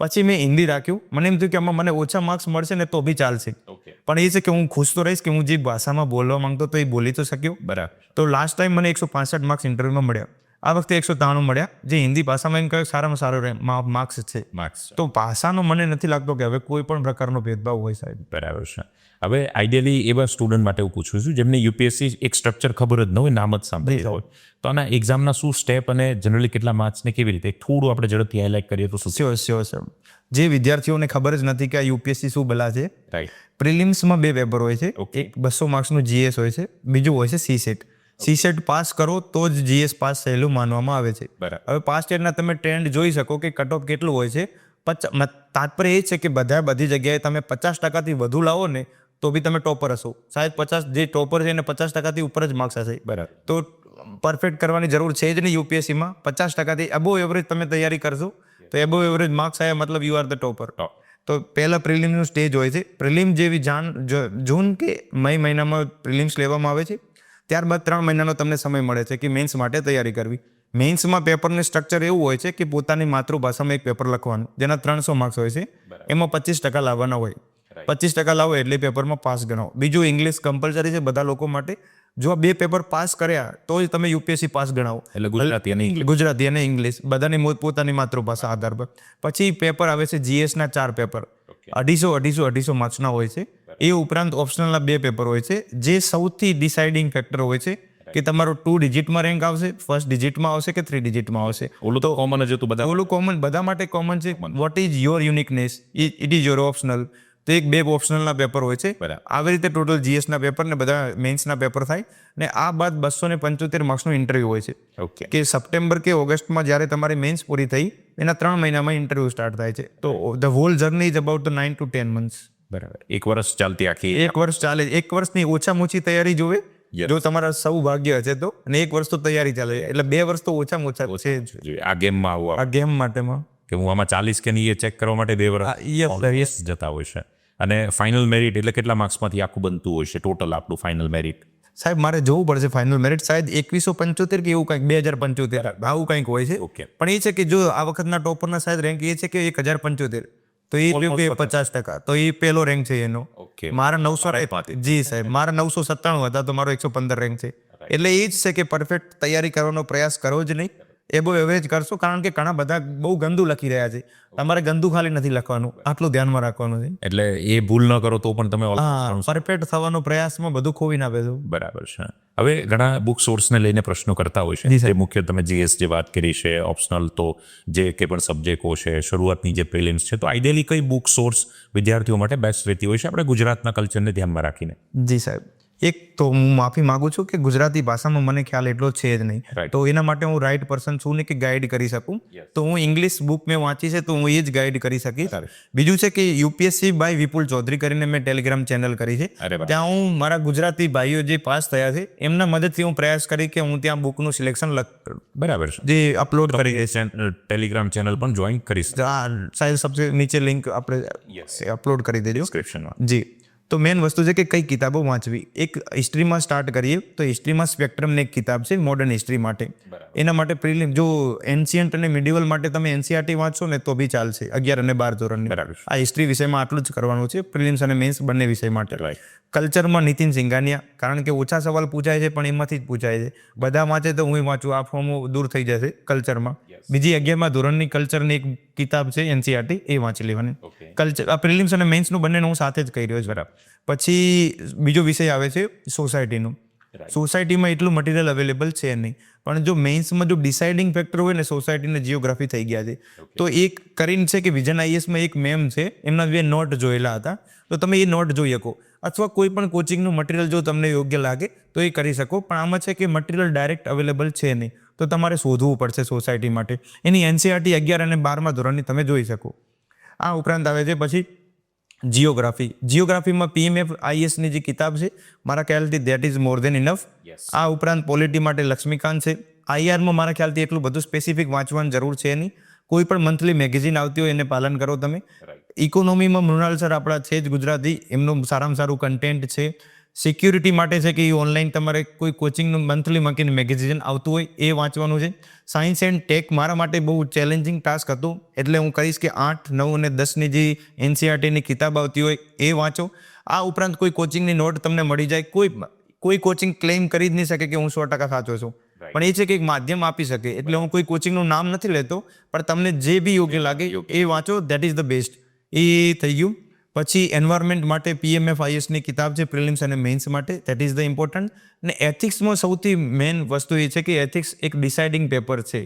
પછી મેં હિન્દી રાખ્યું. મને એમ થયું કે આમાં મને ઓછા માર્ક્સ મળશે ને તો બી ચાલશે, ઓકે. પણ એ છે કે હું ખુશ તો રહીશ કે હું જે ભાષામાં બોલવા માંગતો તો એ બોલી તો શક્યો. બરાબર. તો લાસ્ટ ટાઈમ મને 165 માર્ક્સ ઇન્ટરવ્યુમાં મળ્યા, આ વખતે 193 મળ્યા, જે હિન્દી ભાષામાં એમ કહે સારામાં સારો માર્ક્સ છે. માર્ક્સ. તો ભાષાનો મને નથી લાગતો કે હવે કોઈ પણ પ્રકારનો ભેદભાવ હોય સાહેબ. બરાબર છે. હવે આઈડિયલી એવા સ્ટુડન્ટ માટે હું પૂછું છું જેમને યુપીએસસી એક સ્ટ્રક્ચર ખબર જ ન હોય, નામ જ સાંભળ્યું હોય, તો આના એક્ઝામના શું સ્ટેપ અને જનરલી કેટલા માર્ક્સને કેવી રીતે થોડું આપણે ઝડપથી હાઇલાઇટ કરીએ તો શું? Sure sir. જે વિદ્યાર્થીઓને ખબર જ નથી કે આ યુપીએસસી શું ભલા છે, રાઈટ. પ્રિલિમ્સમાં 2 પેપર હોય છે. Okay. એક 200 માર્ક્સનું જીએસ હોય છે, બીજું હોય છે સીસેટ. સીસેટ પાસ કરો તો જ જીએસ પાસ થયેલું માનવામાં આવે છે. બરાબર. હવે પાસ્ટ યરના તમે ટ્રેન્ડ જોઈ શકો કે કટ ઓફ કેટલું હોય છે. તાત્પર્ય એ છે કે બધી જગ્યાએ તમે 50% વધુ લાવો ને તો બી તમે ટોપર હશો. શાયદ 50 જે ટોપર છે એને 50% ઉપર જ માર્ક્સ હશે. બરાબર. તો પરફેક્ટ કરવાની જરૂર છે જ નહીં યુપીએસસીમાં. 50% અબોવ એવરેજ તમે તૈયારી કરશો તો એબોવ એવરેજ માર્ક્સ આવ્યા મતલબ યુ આર ધ ટોપર. તો પહેલા પ્રિલિમ્સનું સ્ટેજ હોય છે. પ્રિલિમ જેવી જૂન કે મે મહિનામાં પ્રિલિમ્સ લેવામાં આવે છે. ત્યારબાદ 3 મહિનાનો તમને સમય મળે છે કે મેન્સ માટે તૈયારી કરવી. મેન્સમાં પેપરનું સ્ટ્રક્ચર એવું હોય છે કે પોતાની માતૃભાષામાં એક પેપર લખવાનું જેના 300 માર્ક્સ હોય છે. એમાં 25% લાવવાના હોય. 25% લાવો એટલે પેપરમાં પાસ ગણાવો. બીજું ઇંગ્લિશ કમ્પલસરી છે બધા લોકો માટે. જો આ 2 પેપર પાસ કર્યા તો જ તમે યુપીએસસી પાસ ગણાવો. એટલે ગુજરાતી અને ઇંગ્લિશ બધાની પોતાની માતૃભાષા આધાર પર. પછી પેપર આવે છે જીએસના 4 પેપર 250 માર્ક્સના હોય છે. એ ઉપરાંત ઓપ્શનલના 2 પેપર હોય છે જે સૌથી ડિસાઇડિંગ ફેક્ટર હોય છે કે તમારો 2 ડિજિટમાં રેન્ક આવશે, ફર્સ્ટ ડિજિટમાં આવશે કે 3 ડિજિટમાં આવશે. ઓલું તો કોમન જ હતું બધા. ઓલું કોમન બધા માટે કોમન છે. What is your uniqueness, it is your optional. તો 2 ઓપ્શનલના પેપર હોય છે. આવી રીતે ટોટલ જીએસના પેપર ને બધા મેન્સના પેપર થાય. ને આ બાદ 275 માર્ક્સનું ઇન્ટરવ્યૂ હોય છે. કે સપ્ટેમ્બર કે ઓગસ્ટમાં જ્યારે તમારી મેન્સ પૂરી થઈ એના 3 મહિનામાં ઇન્ટરવ્યૂ સ્ટાર્ટ થાય છે. તો the whole journey is about 9 to 10 months. બરાબર. 1 વર્ષ ચાલતી આખી. 1 વર્ષ ચાલે. 1 વર્ષની ઓછામાં ઓછી તૈયારી જોવે જો તમારા સૌભાગ્ય હશે તો. અને 1 વર્ષ તો તૈયારી ચાલે. એટલે 2 વર્ષ તો ઓછામાં ઓછા છે આ ગેમમાં આવું આ ગેમ માટેમાં કે હું આમાં 40 કે નહીં એ ચેક કરવા માટે 2 વર્ષ જતા હોય છે. અને ફાઇનલ મેરિટ એટલે કેટલા માર્ક્સમાંથી આખું બનતું હોય છે ટોટલ આપણું ફાઇનલ મેરિટ? સાહેબ મારે જોવું પડશે ફાઇનલ મેરિટ. શાયદ 2175 કે એવું કંઈક 2075 આવું કંઈક હોય છે. પણ એ છે કે જો આ વખતના ટોપરના શાયદ રેન્ક એ છે કે 1075 તો એ 50%. તો એ પહેલો રેન્ક છે એનો. મારા 900 જી સાહેબ મારા 997 હતા તો મારો 115 રેન્ક છે. એટલે એ જ છે કે પરફેક્ટ તૈયારી કરવાનો પ્રયાસ કરવો જ નહીં. એબો એવરેજ કરશો કારણ કે ઘણા બધા બહુ ગંદુ લખી રહ્યા છે. તમારે ગંદુ ખાલી નથી લખવાનું, આટલું ધ્યાનમાં રાખવાનું છે. એટલે એ ભૂલ ન કરો તો પણ તમે પરફેક્ટ થવાનો પ્રયાસમાં બધું ખોવી ના બેસો. બરાબર છે. હવે ઘણા બુક સોર્સને લઈને પ્રશ્નો કરતા હોય છે. જે મુખ્ય તમે જીએસ જે વાત કરી છે, ઓપ્શનલ તો જે કંઈ પણ સબ્જેક્ટો છે, શરૂઆતની જે પ્રિલિમ્સ છે, તો આઈડિયલી કઈ બુક સોર્સ વિદ્યાર્થીઓ માટે બેસ્ટ રહેતી હોય છે આપણે ગુજરાતના કલ્ચરને ધ્યાનમાં રાખીને? જી સાહેબ, એક તો હું માફી માંગુ છું કે ગુજરાતી ભાષામાં મને ખ્યાલ એટલો છે જ નહીં. તો એના માટે હું રાઈટ પર્સન છું ને કે ગાઈડ કરી શકું. તો હું ઇંગ્લિશ બુક મેં વાંચી છે તો હું એ જ ગાઈડ કરી શકીશ. બીજું છે કે યુપીએસસી બાય વિપુલ ચૌધરી કરીને મેં ટેલિગ્રામ ચેનલ કરી છે. ત્યાં હું મારા ગુજરાતી ભાઈઓ જે પાસ થયા છે એમના મદદથી હું પ્રયાસ કરી કે હું ત્યાં બુકનું સિલેક્શન બરાબર છે જે અપલોડ કરી ટેલિગ્રામ ચેનલ પણ જોઈન કરીશ. સાહેબ સબસે નીચે લિંક આપણે અપલોડ કરી દેજો ડિસ્ક્રિપ્શનમાં. જી. તો મેઇન વસ્તુ છે કે કઈ કિતાબો વાંચવી. એક હિસ્ટ્રીમાં સ્ટાર્ટ કરીએ તો હિસ્ટ્રીમાં સ્પેક્ટ્રમની એક કિતાબ છે મોડર્ન હિસ્ટ્રી માટે. એના માટે પ્રિલિમ જો એન્શિયન્ટ અને મિડિવલ માટે તમે એનસીઆરટી વાંચશો ને તો બી ચાલશે 11 અને 12 ધોરણની. આ હિસ્ટ્રી વિષયમાં આટલું જ કરવાનું છે પ્રિલિમ્સ અને મેન્સ બંને વિષય માટે. કલ્ચરમાં નીતિન સિંઘાનિયા કારણ કે ઓછા સવાલ પૂછાય છે પણ એમાંથી જ પૂછાય છે. બધા વાંચે તો હું વાંચું, આ ફોર્મ દૂર થઈ જશે કલ્ચરમાં. બીજી 11મા ધોરણની કલ્ચરની એક કિતાબ છે એનસીઆરટી, એ વાંચી લેવાની. કલ્ચર આ પ્રિલિમ્સ અને મેન્સનું બંનેનું હું સાથે જ કહી રહ્યો છું. બરાબર. પછી બીજો વિષય આવે છે સોસાયટીનું. સોસાયટીમાં એટલું મટીરિયલ અવેલેબલ છે નહીં, પણ જો મેન્સમાં જો ડિસાઇડિંગ ફેક્ટર હોય ને સોસાયટીને જીઓગ્રાફી થઈ ગયા છે. તો એક કરીને છે કે વિઝન આઈએસમાં એક મેમ છે, એમના 2 નોટ જોયેલા હતા, તો તમે એ નોટ જોઈ શકો. અથવા કોઈ પણ કોચિંગનું મટીરિયલ જો તમને યોગ્ય લાગે તો એ કરી શકો. પણ આમાં છે કે મટીરિયલ ડાયરેક્ટ અવેલેબલ છે નહીં, તો તમારે શોધવું પડશે સોસાયટી માટે. એની એનસીઆરટી 11 અને 12મા ધોરણની તમે જોઈ શકો. આ ઉપરાંત આવે છે પછી જીઓગ્રાફીમાં પીએમએફ આઈએસની જે કિતાબ છે મારા ખ્યાલથી that is more then enough. આ ઉપરાંત પોલિટી માટે લક્ષ્મીકાંત છે. આઈઆરમાં મારા ખ્યાલથી એટલું બધું સ્પેસિફિક વાંચવાની જરૂર છે નહીં. કોઈ પણ મંથલી મેગેઝિન આવતી હોય એને પાલન કરો તમે. ઇકોનોમીમાં મૃણાલ સર આપણા છે જ ગુજરાતી, એમનું સારામાં સારું કન્ટેન્ટ છે. સિક્યુરિટી માટે છે કે એ ઓનલાઈન તમારે કોઈ કોચિંગનું મંથલી મકીને મેગેઝિન આવતું હોય એ વાંચવાનું છે. સાયન્સ એન્ડ ટેક મારા માટે બહુ ચેલેન્જિંગ ટાસ્ક હતું, એટલે હું કહીશ કે 8, 9 અને 10ની જે એનસીઆરટીની કિતાબ આવતી હોય એ વાંચો. આ ઉપરાંત કોઈ કોચિંગની નોટ તમને મળી જાય. કોઈ કોચિંગ ક્લેમ કરી જ નહીં શકે કે હું 100% સાચો છું, પણ એ છે કે એક માધ્યમ આપી શકે. એટલે હું કોઈ કોચિંગનું નામ નથી લેતો, પણ તમને જે બી યોગ્ય લાગે એ વાંચો, દેટ ઇઝ ધ બેસ્ટ. એ થઈ ગયું. પછી એન્વાયરમેન્ટ માટે પીએમએફ આઈએસની કિતાબ છે પ્રિલિમ્સ અને મેન્સ માટે, દેટ ઇઝ ધ ઇમ્પોર્ટન્ટ. અને એથિક્સમાં સૌથી મેઇન વસ્તુ એ છે કે એથિક્સ એક ડિસાઇડિંગ પેપર છે.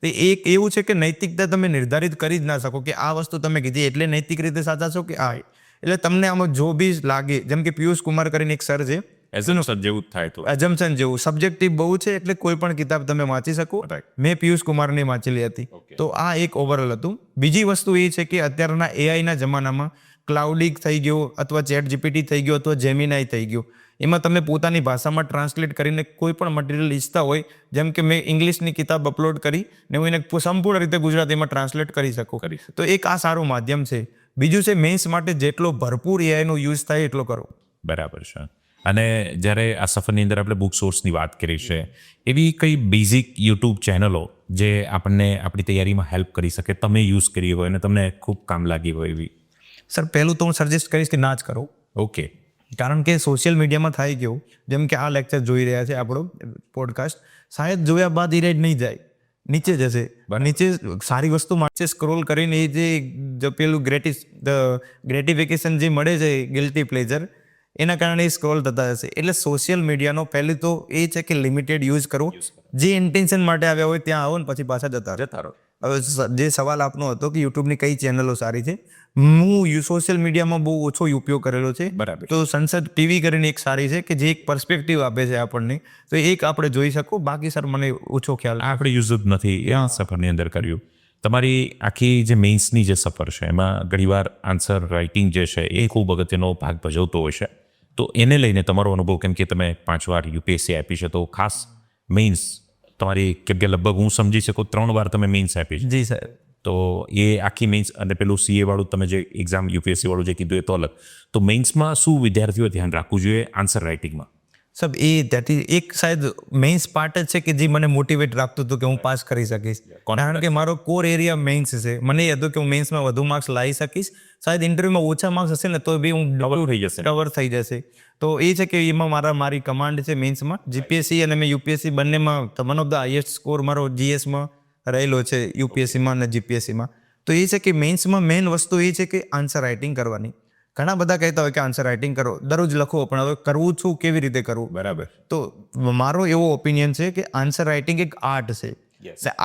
તે એક એવું છે કે નૈતિકતા તમે નિર્ધારિત કરી જ ના શકો કે આ વસ્તુ તમે કીધી એટલે નૈતિક રીતે સાચા છો કે આ. એટલે તમને આમાં જો બી લાગે, જેમ કે પિયુષ કુમાર કરીને એક સર છે, એઝમ્પશન જેવું જ થાય તો એઝમ્પશન જેવું સબ્જેક્ટિવ બહુ છે એટલે કોઈ પણ કિતાબ તમે વાંચી શકો. મેં પિયુષ કુમારની વાંચેલી હતી. તો આ એક ઓવરઓલ હતું. બીજી વસ્તુ એ છે કે અત્યારના એઆઈના જમાનામાં ક્લાઉડિક થઈ ગયો અથવા ચેટ જીપીટી થઈ ગયો અથવા જેમિનાઈ થઈ ગયો. એમાં તમે પોતાની ભાષામાં ટ્રાન્સલેટ કરીને કોઈ પણ મટીરિયલ ઈચ્છતા હોય, જેમ કે મેં ઇંગ્લિશની કિતાબ અપલોડ કરી ને હું એને સંપૂર્ણ રીતે ગુજરાતીમાં ટ્રાન્સલેટ કરી શકું. તો એક આ સારું માધ્યમ છે. બીજું છે મેન્સ માટે જેટલો ભરપૂર એઆઈનો યુઝ થાય એટલો કરો. બરાબર છે. અને જ્યારે આ સફરની અંદર આપણે બુક સોર્સની વાત કરી છે, એવી કઈ બેઝિક યુટ્યુબ ચેનલો જે આપણને આપણી તૈયારીમાં હેલ્પ કરી શકે, તમે યુઝ કરી હોય અને તમને ખૂબ કામ લાગી હોય એવી? સર, પહેલું તો હું સજેસ્ટ કરીશ કે ના જ કરો. ઓકે. કારણ કે સોશિયલ મીડિયામાં થાય કેવું, જેમ કે આ લેક્ચર જોઈ રહ્યા છે આપણો પોડકાસ્ટ, શાયદ જોયા બાદ એ રેડ નહીં જાય, નીચે જશે. નીચે સારી વસ્તુ માટે સ્ક્રોલ કરીને એ જે પેલું ગ્રેટિફિકેશન જે મળે છે, ગિલ્ટી પ્લેઝર, એના કારણે એ સ્ક્રોલ થતા હશે. એટલે સોશિયલ મીડિયાનો પહેલું તો એ છે કે લિમિટેડ યુઝ કરો. જે ઇન્ટેન્શન માટે આવ્યા હોય ત્યાં આવો ને પછી પાછા જતા રહો. હવે જે સવાલ આપનો હતો કે યુટ્યુબની કઈ ચેનલો સારી છે, હું સોશિયલ મીડિયામાં બહુ ઓછો ઉપયોગ કરેલો છે. બરાબર. તો સંસદ ટીવી કરીને એક સારી છે કે જે એક પર્સપેક્ટિવ આપે છે આપણને, તો એક આપણે જોઈ શકો. બાકી સર મને ઓછો ખ્યાલ. આપણે યુઝ જ નથી એ સફરની અંદર કર્યું. તમારી આખી જે મેઇન્સની જે સફર છે એમાં ઘણીવાર આન્સર રાઇટિંગ જે છે એ ખૂબ અગત્યનો ભાગ ભજવતો હોય છે. તો એને લઈને તમારો અનુભવ, કેમ કે તમે 5 વાર યુપીએસસી આપી છે, તો ખાસ મેઇન્સ તમારી કે લગભગ હું સમજી શકું 3 વાર તમે મેઇન્સ આપી છે. જી સર. તો એ આખી મેઇન્સ અને પેલું સીએ વાળું તમે જે એક્ઝામ યુપીએસસી વાળું જે કીધું એ તો અલગ. તો મેઇન્સમાં શું વિદ્યાર્થીઓએ ધ્યાન રાખવું જોઈએ આન્સર રાઇટિંગમાં? સબ એ ત્યાંથી એક શાયદ મેઇન્સ પાર્ટ જ છે કે જે મને મોટિવેટ રાખતું હતું કે હું પાસ કરી શકીશ. કારણ કે મારો કોર એરિયા મેઇન્સ છે. મને એ હતું કે હું મેઇન્સમાં વધુ માર્ક્સ લાવી શકીશ. શાયદ ઇન્ટરવ્યુમાં ઓછા માર્ક્સ હશે ને તો બી હું કવર થઈ જશે. તો એ છે કે એમાં મારી કમાન્ડ છે મેઇન્સમાં. જીપીએસસી અને મેં યુપીએસસી બંનેમાં one of the highest score મારો જીએસમાં રહેલો છે, યુપીએસસીમાં અને જીપીએસસીમાં. તો એ છે કે મેઇન્સમાં મેઇન વસ્તુ એ છે કે આન્સર રાઇટિંગ કરવાની. ઘણા બધા કહેતા હોય કે આન્સર રાઇટિંગ કરો, દરરોજ લખો, પણ હવે કરવું છું કેવી રીતે કરવું? બરાબર. તો મારો એવો ઓપિનિયન છે કે આન્સર રાઇટિંગ એક આર્ટ છે.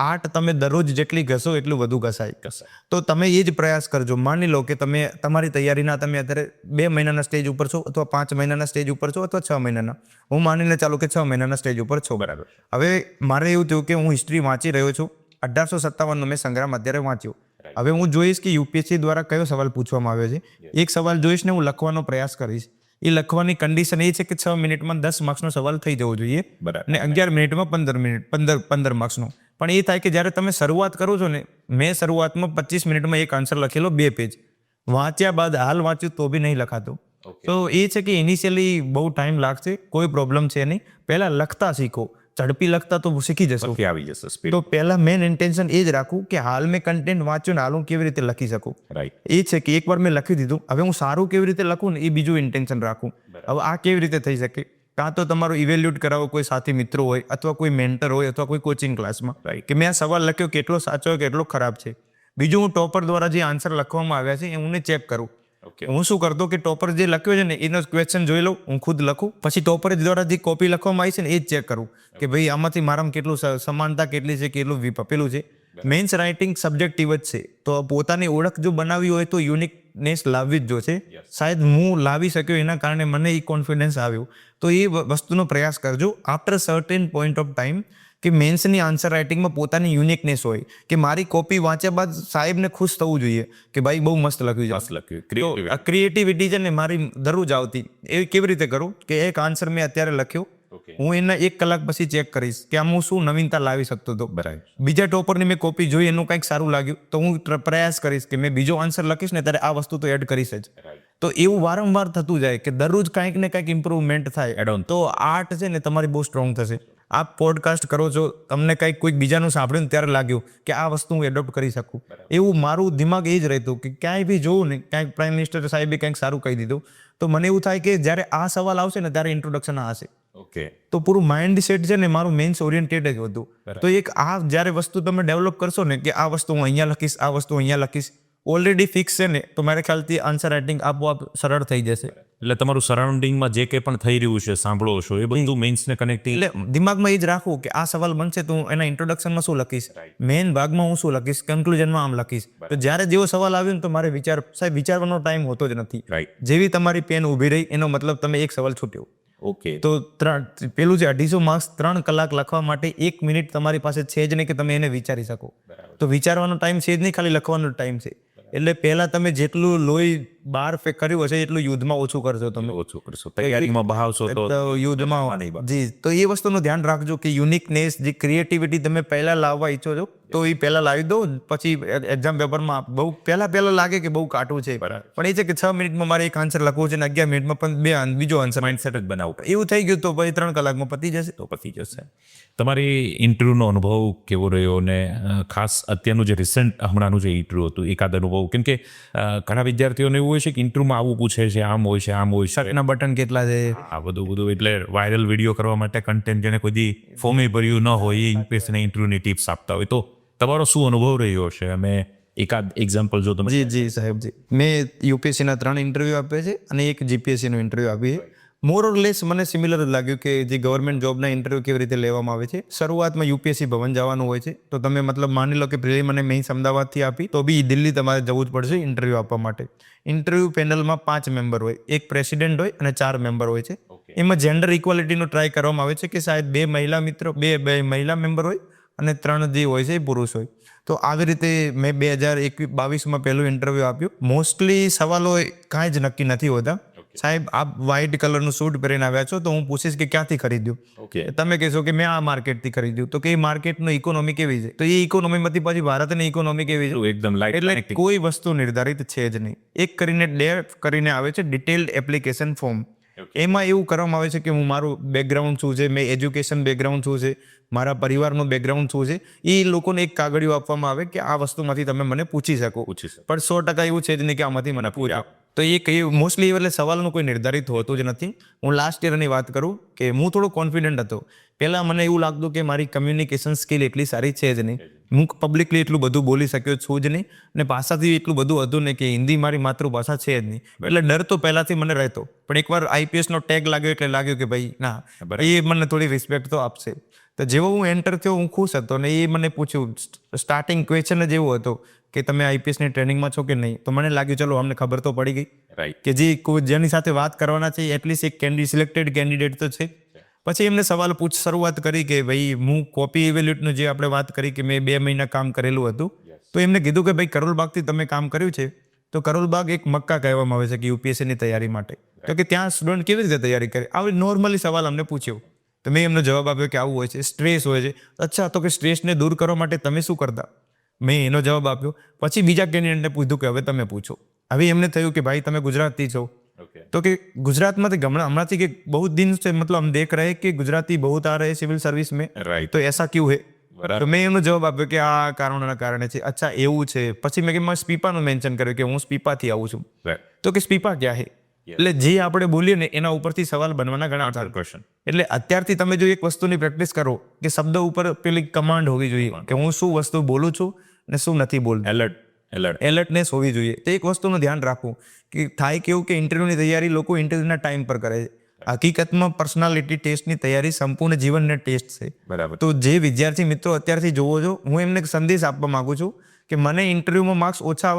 આર્ટ તમે દરરોજ જેટલી ઘસો એટલું વધુ ઘસાય. તો તમે એ જ પ્રયાસ કરજો. માની લો કે તમે તમારી તૈયારીના તમે અત્યારે 2 મહિનાના સ્ટેજ ઉપર છો, અથવા 5 મહિનાના સ્ટેજ ઉપર છો, અથવા 6 મહિનાના. હું માનીને ચાલુ કે 6 મહિનાના સ્ટેજ ઉપર છો. બરાબર. હવે મારે એવું થયું કે હું હિસ્ટ્રી વાંચી રહ્યો છું. 1857નો મેં સંગ્રામ અત્યારે વાંચ્યો. હવે હું જોઈશ કે યુપીએસસી દ્વારા કયો સવાલ પૂછવામાં આવ્યો છે. એક સવાલ જોઈશ ને હું લખવાનો પ્રયાસ કરીશ. એ લખવાની કન્ડિશન એ છે કે 6 મિનિટમાં 10 માર્ક્સનો સવાલ થઈ જવો જોઈએ, અને 11 મિનિટમાં 15 માર્ક્સનો. પણ એ થાય કે જ્યારે તમે શરૂઆત કરો છો ને, મેં શરૂઆતમાં 25 મિનિટમાં એક આન્સર લખેલો 2 પેજ. વાંચ્યા બાદ હાલ વાંચ્યું તો બી નહીં લખાતું. તો એ છે કે ઇનિશિયલી બહુ ટાઈમ લાગશે, કોઈ પ્રોબ્લેમ છે નહીં. પહેલાં લખતા શીખો. ઝડપી લખતા તો શીખી જશો, આવી જશે સ્પીડ. તો પહેલા મેન ઇન્ટેન્શન એ જ રાખવું કે હાલ મેં કન્ટેન્ટ વાંચ્યું ને હાલ હું કેવી રીતે લખી શકું. રાઈટ. એ છે કે એકવાર મેં લખી દીધું, હવે હું સારું કેવી રીતે લખું ને એ બીજું ઇન્ટેન્શન રાખું. હવે આ કેવી રીતે થઈ શકે? કાં તો તમારું ઇવેલ્યુએટ કરાવો કોઈ સાથી મિત્રો હોય, અથવા કોઈ મેન્ટર હોય, અથવા કોઈ કોચિંગ ક્લાસમાં, કે મેં આ સવાલ લખ્યો કેટલો સાચો કેટલો ખરાબ છે. બીજું, હું ટોપર દ્વારા જે આન્સર લખવામાં આવ્યા છે એ હું ચેક કરું. હું શું કરતો કે ટોપર જે લખ્યો છે ને એનો ક્વેશ્ચન જોઈ લઉં, હું ખુદ લખું, પછી ટોપર દ્વારા જે કોપી લખવામાં આવી છે ને એ જ ચેક કરું કે ભાઈ આમાંથી મારામાં કેટલું સમાનતા કેટલી છે, કેટલું પેલું છે. મેન્સ રાઇટિંગ સબ્જેક્ટિવ જ છે, તો પોતાની ઓળખ જો બનાવવી હોય તો યુનિકનેસ લાવવી જ જોશે. શાયદ હું લાવી શક્યો, એના કારણે મને એ કોન્ફિડન્સ આવ્યું. તો એ વસ્તુનો પ્રયાસ કરજો. After certain point of time કે મેન્સની આન્સર રાઇટિંગમાં પોતાની યુનિકનેસ હોય, કે મારી કોપી વાંચ્યા બાદ સાહેબને ખુશ થવું જોઈએ કે ભાઈ બહુ મસ્ત લખ્યું છે. આ ક્રિએટિવિટી છે ને મારી દરરોજ આવતી. એ કેવી રીતે કરું કે એક આન્સર મેં અત્યારે લખ્યો, હું એના 1 કલાક પછી ચેક કરીશ કે આમ હું શું નવીનતા લાવી શકતો હતો. બીજા ટોપરની મેં કોપી જોઈ, એનું કંઈક સારું લાગ્યું તો હું પ્રયાસ કરીશ કે મેં બીજો આન્સર લખીશ ને ત્યારે આ વસ્તુ તો એડ કરીશ જ. તો એવું વારંવાર થતું જાય કે દરરોજ કંઈક ને કંઈક ઇમ્પ્રુવમેન્ટ થાય. તો આર્ટ છે ને તમારી બહુ સ્ટ્રોંગ થશે. આપ પોડકાસ્ટ કરો છો, તમને કંઈક કોઈક બીજાનું સાંભળ્યું ને ત્યારે લાગ્યું કે આ વસ્તુ હું એડોપ્ટ કરી શકું. એવું મારું દિમાગ એ જ રહેતું કે ક્યાંય બી જોઉં ને, ક્યાંક પ્રાઇમ મિનિસ્ટર સાહેબે કંઈક સારું કહી દીધું તો મને એવું થાય કે જ્યારે આ સવાલ આવશે ને ત્યારે ઇન્ટ્રોડક્શન હશે. તો પૂરું માઇન્ડ સેટ છે ને મારું મેન્સ ઓરિએન્ટેડ જ હતું. તો એક આ જ્યારે વસ્તુ તમે ડેવલપ કરશો ને કે આ વસ્તુ હું અહીંયા લખીશ, આ વસ્તુ અહીંયા લખીશ, ઓલરેડી ફિક્સ છે ને, તો મારા ખ્યાલથી આન્સર રાઇટિંગ આપોઆપ સરળ થઈ જશે. એટલે તમારું સરાઉન્ડિંગમાં જે કંઈ પણ થઈ રહ્યું છે, સાંભળો છો, એ બધું મેન્સને કનેક્ટિંગ. એટલે દિમાગમાં એ જ રાખવું કે આ સવાલ બનશે તો હું એના ઇન્ટ્રોડક્શનમાં શું લખીશ, મેઇન ભાગમાં હું શું લખીશ, કન્ક્લુઝનમાં આમ લખીશ. તો જ્યારે જેવો સવાલ આવ્યો ને તો મારે વિચારવાનો ટાઈમ હોતો જ નથી. જેવી તમારી પેન ઊભી રહી એનો મતલબ તમે એક સવાલ છૂટ્યો. ઓકે તો પેલું છે 250 માર્ક્સ 3 કલાક લખવા માટે 1 મિનિટ તમારી પાસે છે જ નહીં કે તમે એને વિચારી શકો. તો વિચારવાનો ટાઈમ છે જ નહીં, ખાલી લખવાનો ટાઈમ છે. એટલે પહેલા તમે જેટલું લોહી બહાર કર્યું હશે એટલું યુદ્ધમાં ઓછું કરશો તમે. ઓછું કરશો, તૈયારીમાં બહાવશો તો યુદ્ધમાં જી. તો એ વસ્તુનું ધ્યાન રાખજો કે યુનિકનેસ, જે ક્રિએટિવિટી તમે પહેલા લાવવા ઈચ્છો છો તો એ પહેલા લાવી દો. પછી એક્ઝામ પેપરમાં બહુ પહેલા લાગે કે બહુ કાટું છે, પણ એ છે કે 6 મિનિટમાં મારે એક આન્સર લખવો છે અને 11 મિનિટમાં પણ બીજો આન્સર માઇન્ડસેટ જ બનાવવું. એવું થઈ ગયું તો પછી 3 કલાકમાં પતી જશે. તો પતી જશે. તમારી ઇન્ટરવ્યૂનો અનુભવ કેવો રહ્યો? ને ખાસ અત્યારનું જે રિસન્ટ હમણાંનું જે ઇન્ટરવ્યૂ હતું એકાદ અનુભવ, કેમ કે ઘણા વિદ્યાર્થીઓને એવું હોય છે કે ઇન્ટરવ્યૂમાં આવું પૂછે છે, આમ હોય છે, આમ હોય છે, શર્ટના બટન કેટલા છે, આ બધું એટલે વાયરલ વિડીયો કરવા માટે કન્ટેન્ટ જેને કોઈ ફોર્મે ભર્યું ન હોય એ યુપીએસસીના ઇન્ટરવ્યૂની ટિપ્સ આપતા હોય, તો તમારો શું અનુભવ રહ્યો છે? અમે એકાદ એક્ઝામ્પલ જો તમે. જી સાહેબજી, મેં યુપીએસસીના 3 ઇન્ટરવ્યૂ આપ્યા છે અને એક જીપીએસસીનું ઇન્ટરવ્યૂ આપ્યું છે. મોર ઓર લેસ મને સિમિલર જ લાગ્યું કે જે ગવર્મેન્ટ જોબના ઇન્ટરવ્યૂ કેવી રીતે લેવામાં આવે છે. શરૂઆતમાં યુપીએસસી ભવન જવાનું હોય છે, તો તમે મતલબ માની લો કે પ્રિલિમ અને મેઇન્સ અમદાવાદથી આપી તો બી દિલ્હી તમારે જવું જ પડશે ઇન્ટરવ્યૂ આપવા માટે. ઇન્ટરવ્યૂ પેનલમાં 5 મેમ્બર હોય, એક પ્રેસિડેન્ટ હોય અને 4 મેમ્બર હોય છે. એમાં જેન્ડર ઇક્વાલિટીનો ટ્રાય કરવામાં આવે છે કે શાયદ 2 મહિલા મિત્રો, બે મહિલા મેમ્બર હોય અને 3 જે હોય છે એ પુરુષ હોય. તો આવી રીતે મેં 2022માં પહેલું ઇન્ટરવ્યૂ આપ્યું. મોસ્ટલી સવાલો કાંઈ જ નક્કી નથી હોતા. સાહેબ આપ વ્હાઇટ કલરનું સૂટ પહેરીને આવ્યા છો, તો હું પૂછીશ કે ક્યાંથી ખરીદ્યું. તમે કહેશો કે મેં આ માર્કેટથી ખરીદ્યું, તો કે એ માર્કેટનો ઇકોનોમી કેવી છે, તો એ ઇકોનોમીમાંથી પછી ભારતની ઇકોનોમી કેવી છે, એકદમ લાઈટ. એટલે કોઈ વસ્તુ નિર્ધારિત છે જ નહીં. એક કરીને ડેફ કરીને આવે છે ડિટેલ્ડ એપ્લિકેશન ફોર્મ. એમાં એવું કરવામાં આવે છે કે હું મારું બેકગ્રાઉન્ડ શું છે, મેં એજ્યુકેશન બેકગ્રાઉન્ડ શું છે, મારા પરિવારનું બેકગ્રાઉન્ડ શું છે, એ લોકોને એક કાગળિયું આપવામાં આવે કે આ વસ્તુમાંથી તમે મને પૂછી શકો. પણ 100% એવું છે જ નહીં કે આમાંથી મને પૂછો. તો એ કઈ મોસ્ટલી એટલે સવાલનું કોઈ નિર્ધારિત હોતું જ નથી. હું લાસ્ટ યરની વાત કરું કે હું થોડો કોન્ફિડન્ટ હતો. પહેલાં મને એવું લાગતું કે મારી કમ્યુનિકેશન સ્કિલ એટલી સારી છે જ નહીં, હું પબ્લિકલી એટલું બધું બોલી શક્યો છું જ નહીં, અને ભાષાથી એટલું બધું હતું ને કે હિન્દી મારી માતૃભાષા છે જ નહીં. એટલે ડર તો પહેલાંથી મને રહેતો, પણ એકવાર આઈપીએસનો ટેગ લાગ્યો એટલે લાગ્યું કે ભાઈ ના, એ મને થોડી રિસ્પેક્ટ તો આપશે. તો જેવો હું એન્ટર થયો હું ખુશ હતો, ને એ મને પૂછ્યું, સ્ટાર્ટિંગ ક્વેશ્ચન જ એવો હતો કે તમે આઈપીએસની ટ્રેનિંગમાં છો કે નહીં. તો મને લાગ્યું ચલો અમને ખબર તો પડી ગઈ કે જે જેની સાથે વાત કરવાના છે એટલીસ્ટ એક સિલેક્ટેડ કેન્ડિડેટ તો છે. પછી એમને સવાલ શરૂઆત કરી કે ભાઈ હું કોપી ઇવેલ્યુટનું જે આપણે વાત કરી કે મેં 2 મહિના કામ કરેલું હતું, તો એમને કીધું કે ભાઈ કરોલબાગથી તમે કામ કર્યું છે, તો કરોલબાગ એક મક્કા કહેવામાં આવે છે કે યુપીએસસીની તૈયારી માટે. તો કે ત્યાં સ્ટુડન્ટ કેવી રીતે તૈયારી કરે, આવી નોર્મલી સવાલ અમને પૂછ્યો. તો મેં એમનો જવાબ આપ્યો કે આવું હોય છે, સ્ટ્રેસ હોય છે. અચ્છા, તો કે સ્ટ્રેસને દૂર કરવા માટે તમે શું કરતા? મેં એનો જવાબ આપ્યો. પછી બીજા કેન્ડિડેટને પૂછ્યું કે હવે તમે પૂછો. હવે એમને થયું કે ભાઈ તમે ગુજરાતી છો, તો કે ગુજરાતમાંથી હમણાંથી કે બહુ દિન से मतलब हम देख रहे हैं कि गुजराती बहुत आ रहे हैं सिविल सर्विस में, तो ऐसा क्यों है? તો મેં એમનો જવાબ આપ્યો કે આ કારણોના કારણે છે. અચ્છા એવું છે. પછી મેં સ્પીપાનું મેન્શન કર્યું કે હું સ્પીપાથી આવું છું. તો કે સ્પીપા ક્યાં હે? એટલે જે આપણે બોલીએ ને એના ઉપરથી સવાલ બનવાના ઘણા ક્વેશ્ચન. એટલે અત્યારથી તમે જો એક વસ્તુની પ્રેક્ટિસ કરો કે શબ્દ ઉપર પેલી કમાન્ડ હોવી જોઈએ કે હું શું વસ્તુ બોલું છું ને શું નથી બોલતું. એલર્ટનેસ હોવી જોઈએ. તો એક વસ્તુનું ધ્યાન રાખવું કે થાય કેવું કે ઇન્ટરવ્યૂની તૈયારી લોકો ઇન્ટરવ્યૂના ટાઈમ પર કરે છે. હકીકતમાં પર્સનાલિટી ટેસ્ટની તૈયારી સંપૂર્ણ જીવનના ટેસ્ટ છે. બરાબર. તો જે વિદ્યાર્થી મિત્રો અત્યારથી જોવો છો, હું એમને સંદેશ આપવા માંગુ છું કે મને ઇન્ટરવ્યૂમાં માર્ક્સ ઓછા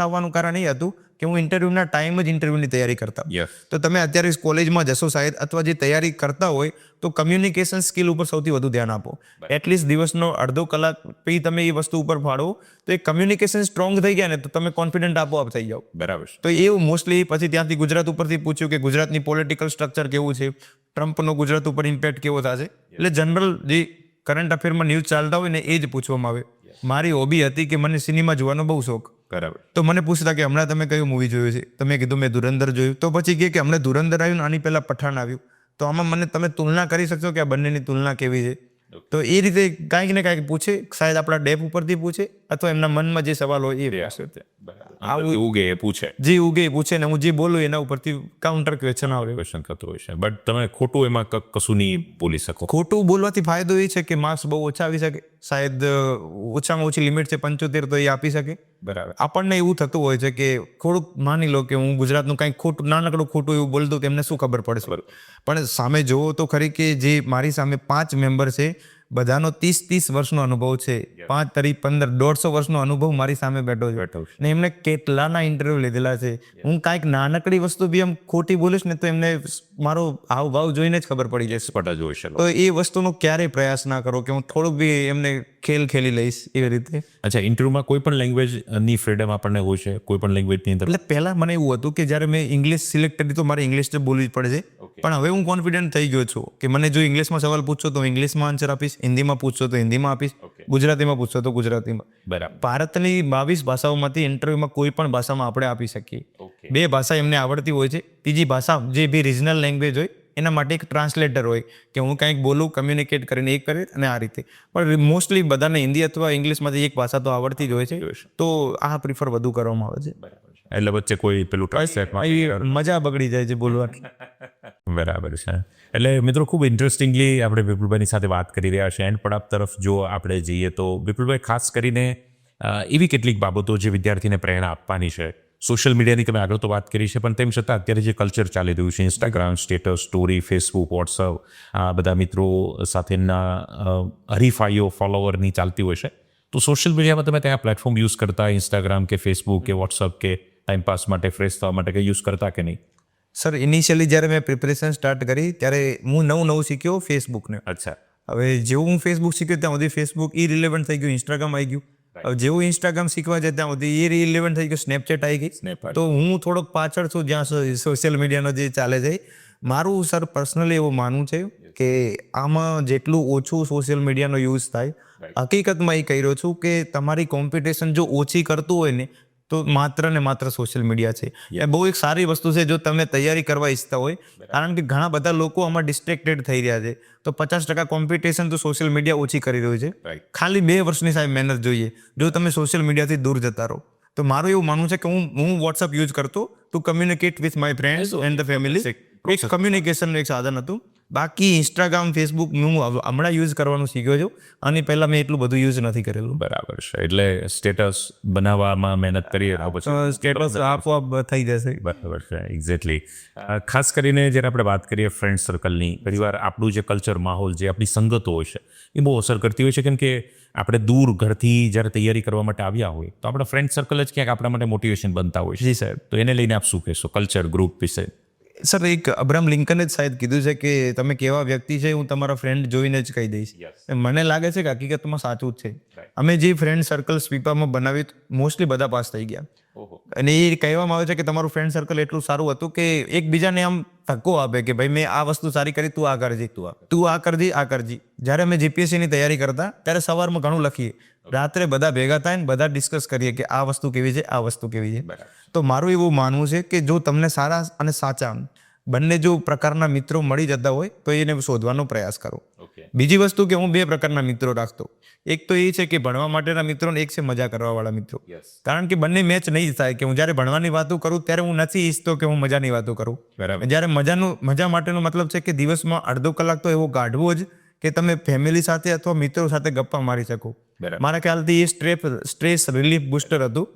આવવાનું કારણ એ હતું કે હું ઇન્ટરવ્યૂના ટાઈમ જ ઇન્ટરવ્યૂની તૈયારી કરતા. તો તમે અત્યારે કોલેજમાં જશો સાહેબ, અથવા જે તૈયારી કરતા હોય તો કમ્યુનિકેશન સ્કિલ ઉપર સૌથી વધુ ધ્યાન આપો. એટલીસ્ટ દિવસનો અડધો કલાક પછી તમે એ વસ્તુ ઉપર ફાળવો, તો એ કમ્યુનિકેશન સ્ટ્રોંગ થઈ ગયા ને તો તમે કોન્ફિડન્ટ આપોઆપ થઈ જાઓ. બરાબર. તો એવું મોસ્ટલી પછી ત્યાંથી ગુજરાત ઉપરથી પૂછ્યું કે ગુજરાતની પોલિટિકલ સ્ટ્રક્ચર કેવું છે, ટ્રમ્પનો ગુજરાત ઉપર ઇમ્પેક્ટ કેવો થશે. એટલે જનરલ જે કરંટ અફેરમાં ન્યૂઝ ચાલતા હોય ને એ જ પૂછવામાં આવે. મારી હોબી હતી કે મને સિનેમા જોવાનો બહુ શોખ. બરાબર. તો મને પૂછતા કે હમણાં તમે કયું મૂવી જોયું છે? તો મેં કીધું મેં ધુરંધર જોયું. તો પછી કહે કે હમણાં ધુરંધર આવ્યું ને આની પહેલાં પઠાણ આવ્યું, તો આમાં મને તમે તુલના કરી શકશો કે આ બંનેની તુલના કેવી છે? તો એ રીતે કાંઈક ને કાંઈક પૂછે, શાયદ આપણા ડેપ ઉપરથી પૂછે અથવા એમના મનમાં જે સવાલ હોય એ રહેશે. ઉગે પૂછે, જે ઉગે પૂછે ને હું જે બોલું એના ઉપરથી કાઉન્ટર ક્વેશ્ચન આવે. ક્વેશ્ચન કરતો હોય છે. બટ તમે ખોટું એમાં કશું નહીં બોલી શકો. ખોટું બોલવાથી ફાયદો એ છે કે માર્ક્સ બહુ ઓછા આવી શકે. શાયદ ઓછામાં ઓછી લિમિટ છે 75, તો એ આપી શકે. બરાબર. આપણને એવું થતું હોય છે કે થોડુંક માની લો કે હું ગુજરાતનું કંઈક ખોટું નાનકડું ખોટું એવું બોલતું તો એમને શું ખબર પડશે. પણ સામે જોવો તો ખરી કે જે મારી સામે 5 મેમ્બર છે, બધાનો 30 વર્ષનો અનુભવ છે, 5 તરી 15 150 વર્ષનો અનુભવ મારી સામે બેઠો છે ને એમને કેટલાના ઇન્ટરવ્યુ લીધેલા છે. હું કાંઈક નાનકડી વસ્તુ બી આમ ખોટી બોલીશ ને તો એમને મારો હાવભાવ જોઈને જ ખબર પડી જશે. સ્પટા જોઈ શકો. તો એ વસ્તુનો ક્યારેય પ્રયાસ ના કરો કે હું થોડુંક બી એમને ખેલી લઈશ એવી રીતે. અચ્છા, ઇન્ટરવ્યુમાં કોઈ પણ લેંગ્વેજની ફ્રીડમ આપણને હોય છે, કોઈ પણ લેંગ્વેજની અંદર? એટલે પહેલા મને એવું હતું કે જ્યારે મેં ઇંગ્લિશ સિલેક્ટ કરી તો મારે ઇંગ્લિશ તો બોલવી જ પડે છે, પણ હવે હું કોન્ફિડન્ટ થઈ ગયો છું કે મને જો ઇંગ્લિશમાં સવાલ પૂછશો તો ઇંગ્લિશમાં આન્સર આપીશ, હિન્દીમાં પૂછશો તો હિન્દીમાં આપીશ, ગુજરાતીમાં પૂછશો તો ગુજરાતીમાં. બરાબર. ભારતની 22 ભાષાઓમાંથી ઇન્ટરવ્યુમાં કોઈ પણ ભાષામાં આપણે આપી શકીએ. 2 ભાષા એમને આવડતી હોય છે, ત્રીજી ભાષા જે બી રિજનલ લેંગ્વેજ હોય એના માટે એક ટ્રાન્સલેટર હોય કે હું કંઈક બોલું, કમ્યુનિકેટ કરીને એક કરે અને આ રીતે. પણ મોસ્ટલી બધાને હિન્દી અથવા ઇંગ્લિશમાંથી એક ભાષા તો આવડતી જ હોય છે, તો આ પ્રિફર વધુ કરવામાં આવે છે. એટલે વચ્ચે કોઈ પેલું ટ્રાન્સલેટમાં મજા બગડી જાય છે બોલવાની. બરાબર છે. એટલે મિત્રો, ખૂબ ઇન્ટરેસ્ટિંગલી આપણે વિપુલભાઈની સાથે વાત કરી રહ્યા છીએ. એન્ડ પડાપ તરફ જો આપણે જઈએ તો વિપુલભાઈ ખાસ કરીને એવી કેટલીક બાબતો જે વિદ્યાર્થીને પ્રેરણા આપવાની છે. સોશિયલ મીડિયાની તમે આગળ તો વાત કરી છે, પણ તેમ છતાં અત્યારે જે કલ્ચર ચાલી રહ્યું છે, Instagram, status, story, Facebook, WhatsApp, આ બધા મિત્રો સાથેના હરીફાઈઓ ફોલોવરની ચાલતી હોય છે. તો સોશિયલ મીડિયામાં તમે ત્યાં પ્લેટફોર્મ યુઝ કરતા, ઇન્સ્ટાગ્રામ કે ફેસબુક કે વોટ્સઅપ કે ટાઈમપાસ માટે, ફ્રેશ થવા માટે કંઈ યુઝ કરતા કે નહીં? સર, ઇનિશિયલી જ્યારે મેં પ્રિપરેશન સ્ટાર્ટ કરી ત્યારે હું નવું શીખ્યો ફેસબુકને. અચ્છા. હવે જેવું હું ફેસબુક શીખ્યો ત્યાં સુધી ફેસબુક ઇરિલેવન્ટ થઈ ગયું, ઇન્સ્ટાગ્રામ આવી ગયું. હવે જેવું ઇન્સ્ટાગ્રામ શીખવા જાય ત્યાં સુધી ઇરિલેવન્ટ થઈ ગયું, સ્નેપચેટ આવી ગઈ. તો હું થોડોક પાછળ છું જ્યાં સોશિયલ મીડિયાનો જે ચાલે છે. મારું સર પર્સનલી એવું માનવું છે કે આમાં જેટલું ઓછું સોશિયલ મીડિયાનો યુઝ થાય, હકીકતમાં એ કહી રહ્યો છું કે તમારી કોમ્પિટિશન જો ઓછી કરતું હોય ને તો માત્ર ને માત્ર સોશિયલ મીડિયા છે. એ બહુ એક સારી વસ્તુ છે જો તમે તૈયારી કરવા ઈચ્છતા હોય, કારણ કે ઘણા બધા લોકો આમાં ડિસ્ટ્રેક્ટેડ થઈ રહ્યા છે. તો 50% કોમ્પિટિશન તો સોશિયલ મીડિયા ઓછી કરી રહ્યું છે. ખાલી 2 વર્ષની સાહેબ મહેનત જોઈએ જો તમે સોશિયલ મીડિયાથી દૂર જતા રહો. તો મારું એવું માનવું છે કે હું વોટ્સઅપ યુઝ કરતો to communicate with my friends and the family. એક કમ્યુનિકેશનનું એક સાધન હતું. બાકી ઇન્સ્ટાગ્રામ, ફેસબુક હું હમણાં યુઝ કરવાનું શીખ્યો છું, અને પહેલાં મેં એટલું બધું યુઝ નથી કરેલું. બરાબર છે. એટલે સ્ટેટસ બનાવવામાં મહેનત કરીએ સ્ટેટસ આપોઆપ થઈ જશે. બરાબર છે, એક્ઝેક્ટલી. ખાસ કરીને જ્યારે આપણે વાત કરીએ ફ્રેન્ડ સર્કલની, ઘણીવાર આપણું જે કલ્ચર, માહોલ, જે આપણી સંગતો હોય છે એ બહુ અસર કરતી હોય છે. કેમ કે આપણે દૂર ઘરથી જ્યારે તૈયારી કરવા માટે આવ્યા હોય તો આપણા ફ્રેન્ડ સર્કલ જ ક્યાંક આપણા માટે મોટિવેશન બનતા હોય છે. જી સાહેબ. તો એને લઈને આપ શું કહેશો કલ્ચર ગ્રુપ વિશે? સર, એક અબ્રાહમ લિંકને જ શાયદ કીધું છે કે તમે કેવા વ્યક્તિ છે હું તમારા ફ્રેન્ડ જોઈને જ કહી દઈશ. મને લાગે છે કે હકીકતમાં સાચું જ છે. અમે જે ફ્રેન્ડ સર્કલ સ્પીપામાં બનાવ્યું મોસ્ટલી બધા પાસ થઈ ગયા. અને એ કહેવામાં આવે છે કે તમારું ફ્રેન્ડ સર્કલ એટલું સારું હતું કે એકબીજાને આમ ધક્કો આપે કે ભાઈ મેં આ વસ્તુ સારી કરી, તું આ કરજી, તું આ કરજી, આ કરજી. જ્યારે અમે જીપીએસસીની તૈયારી કરતા ત્યારે સવારમાં ઘણું લખીએ, રાત્રે બધા ભેગા થાય ને બધા ડિસ્કસ કરીએ કે આ વસ્તુ કેવી છે, આ વસ્તુ કેવી છે. તો મારું એવું માનવું છે કે જો તમને સારા અને સાચા બંને જો પ્રકારના મિત્રો મળી જતા હોય તો એને શોધવાનો પ્રયાસ કરો. બીજી વસ્તુ કે હું 2 પ્રકારના મિત્રો રાખતો. એક તો એ છે કે ભણવા માટેના મિત્રો, ને એક છે મજા કરવાવાળા મિત્રો. કારણ કે બંને મેચ નહીં થાય કે હું જ્યારે ભણવાની વાતો કરું ત્યારે હું નથી ઈચ્છતો કે હું મજાની વાતો કરું. જ્યારે મજા માટેનો મતલબ છે કે દિવસમાં અડધો કલાક તો એવો કાઢવો જ કે તમે ફેમિલી સાથે અથવા મિત્રો સાથે ગપ્પા મારી શકો. મારા ખ્યાલથી એ સ્ટ્રેસ રિલીફ બુસ્ટર હતું.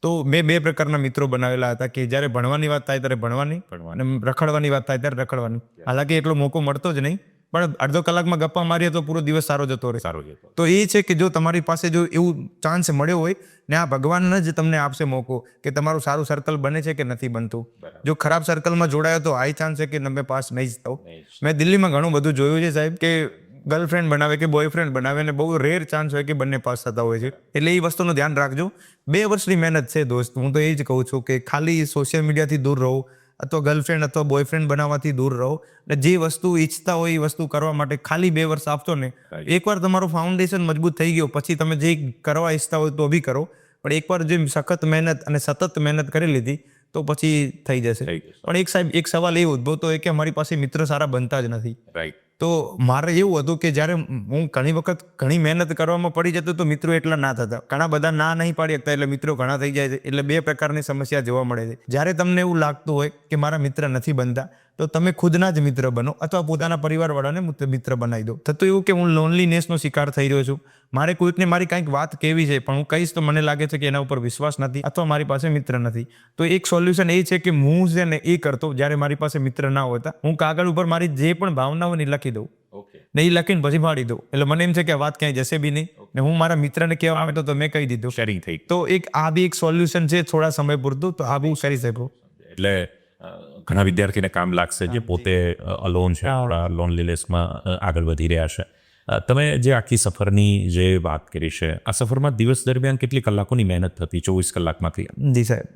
તો મેં 2 પ્રકારના મિત્રો બનાવેલા હતા કે જ્યારે ભણવાની વાત થાય ત્યારે ભણવાની, અને રખડવાની વાત થાય ત્યારે રખડવાની. હાલાકી એટલો મોકો મળતો જ નહીં, પણ અડધો કલાકમાં ગપ્પા મારીએ તો પૂરો દિવસ સારો જતો રહે. તો એ છે કે જો તમારી પાસે જો એવું ચાન્સ મળ્યો હોય ને આ ભગવાન જ તમને આપશે મોકો કે તમારું સારું સર્કલ બને છે કે નથી બનતું. જો ખરાબ સર્કલમાં જોડાયો તો હાઈ ચાન્સ છે કે તમે પાસ નહીં જ થાવ. મેં દિલ્હીમાં ઘણું બધું જોયું છે સાહેબ કે ગર્લફ્રેન્ડ બનાવે કે બોયફ્રેન્ડ બનાવે ને બહુ રેર ચાન્સ હોય કે બંને પાસ થતા હોય છે. એટલે એ વસ્તુનું ધ્યાન રાખજો. 2 વર્ષની મહેનત છે દોસ્ત. હું તો એ જ કહું છું કે ખાલી સોશિયલ મીડિયાથી દૂર રહો અથવા ગર્લફ્રેન્ડ અથવા બોયફ્રેન્ડ બનાવવાથી દૂર રહો. અને જે વસ્તુ ઈચ્છતા હોય એ વસ્તુ કરવા માટે ખાલી 2 વર્ષ આપતો ને, એકવાર તમારું ફાઉન્ડેશન મજબૂત થઈ ગયો પછી તમે જે કરવા ઈચ્છતા હોય તો બી કરો. પણ એકવાર જે સખત મહેનત અને સતત મહેનત કરી લીધી તો પછી થઈ જશે. પણ સાહેબ એક સવાલ એ ઉદ્ભવતો હોય કે અમારી પાસે મિત્ર સારા બનતા જ નથી. તો મારે એવું હતું કે જ્યારે હું ઘણી વખત ઘણી મહેનત કરવામાં પડી જતો તો મિત્રો એટલા ના થતા. ઘણા બધા ના નહીં પાડી શકતા એટલે મિત્રો ઘણા થઈ જાય છે. એટલે 2 પ્રકારની સમસ્યા જોવા મળે છે. જ્યારે તમને એવું લાગતું હોય કે મારા મિત્ર નથી બનતા તો તમે ખુદના જ મિત્ર બનો અથવા પોતાના પરિવારવાળાને મિત્ર બનાવી દો. થતું એવું કે હું લોનલીનેસનો શિકાર થઈ રહ્યો છું, મારે કોઈકને મારી કંઈક વાત કહેવી છે પણ હું કહીશ તો મને લાગે છે કે એના ઉપર વિશ્વાસ નથી અથવા મારી પાસે મિત્ર નથી. તો એક સોલ્યુશન એ છે કે હું છે ને એ કરતો જ્યારે મારી પાસે મિત્ર ના હોતા, હું કાગળ ઉપર મારી જે પણ ભાવનાઓ ને લખી દઉં ને એ લખીને પછી ફાડી દઉં. એટલે મને એમ છે કે આ વાત ક્યાંય જશે બી નહીં ને હું મારા મિત્રને કહેવા આવે તો મેં કહી દીધું. શેરિંગ થઈ. તો એક આ બી એક સોલ્યુશન છે થોડા સમય પૂરતું, તો આ બી કરી શકો. એટલે ઘણા વિદ્યાર્થીને કામ લાગશે જે પોતે અલોન છે, લોનલીનેસમાં આગળ વધી રહ્યા છે. તમે જે આખી સફરની જે વાત કરી છે, આ સફરમાં દિવસ દરમિયાન કેટલી કલાકોની મહેનત થતી 24 કલાકમાંથી? જી સાહેબ.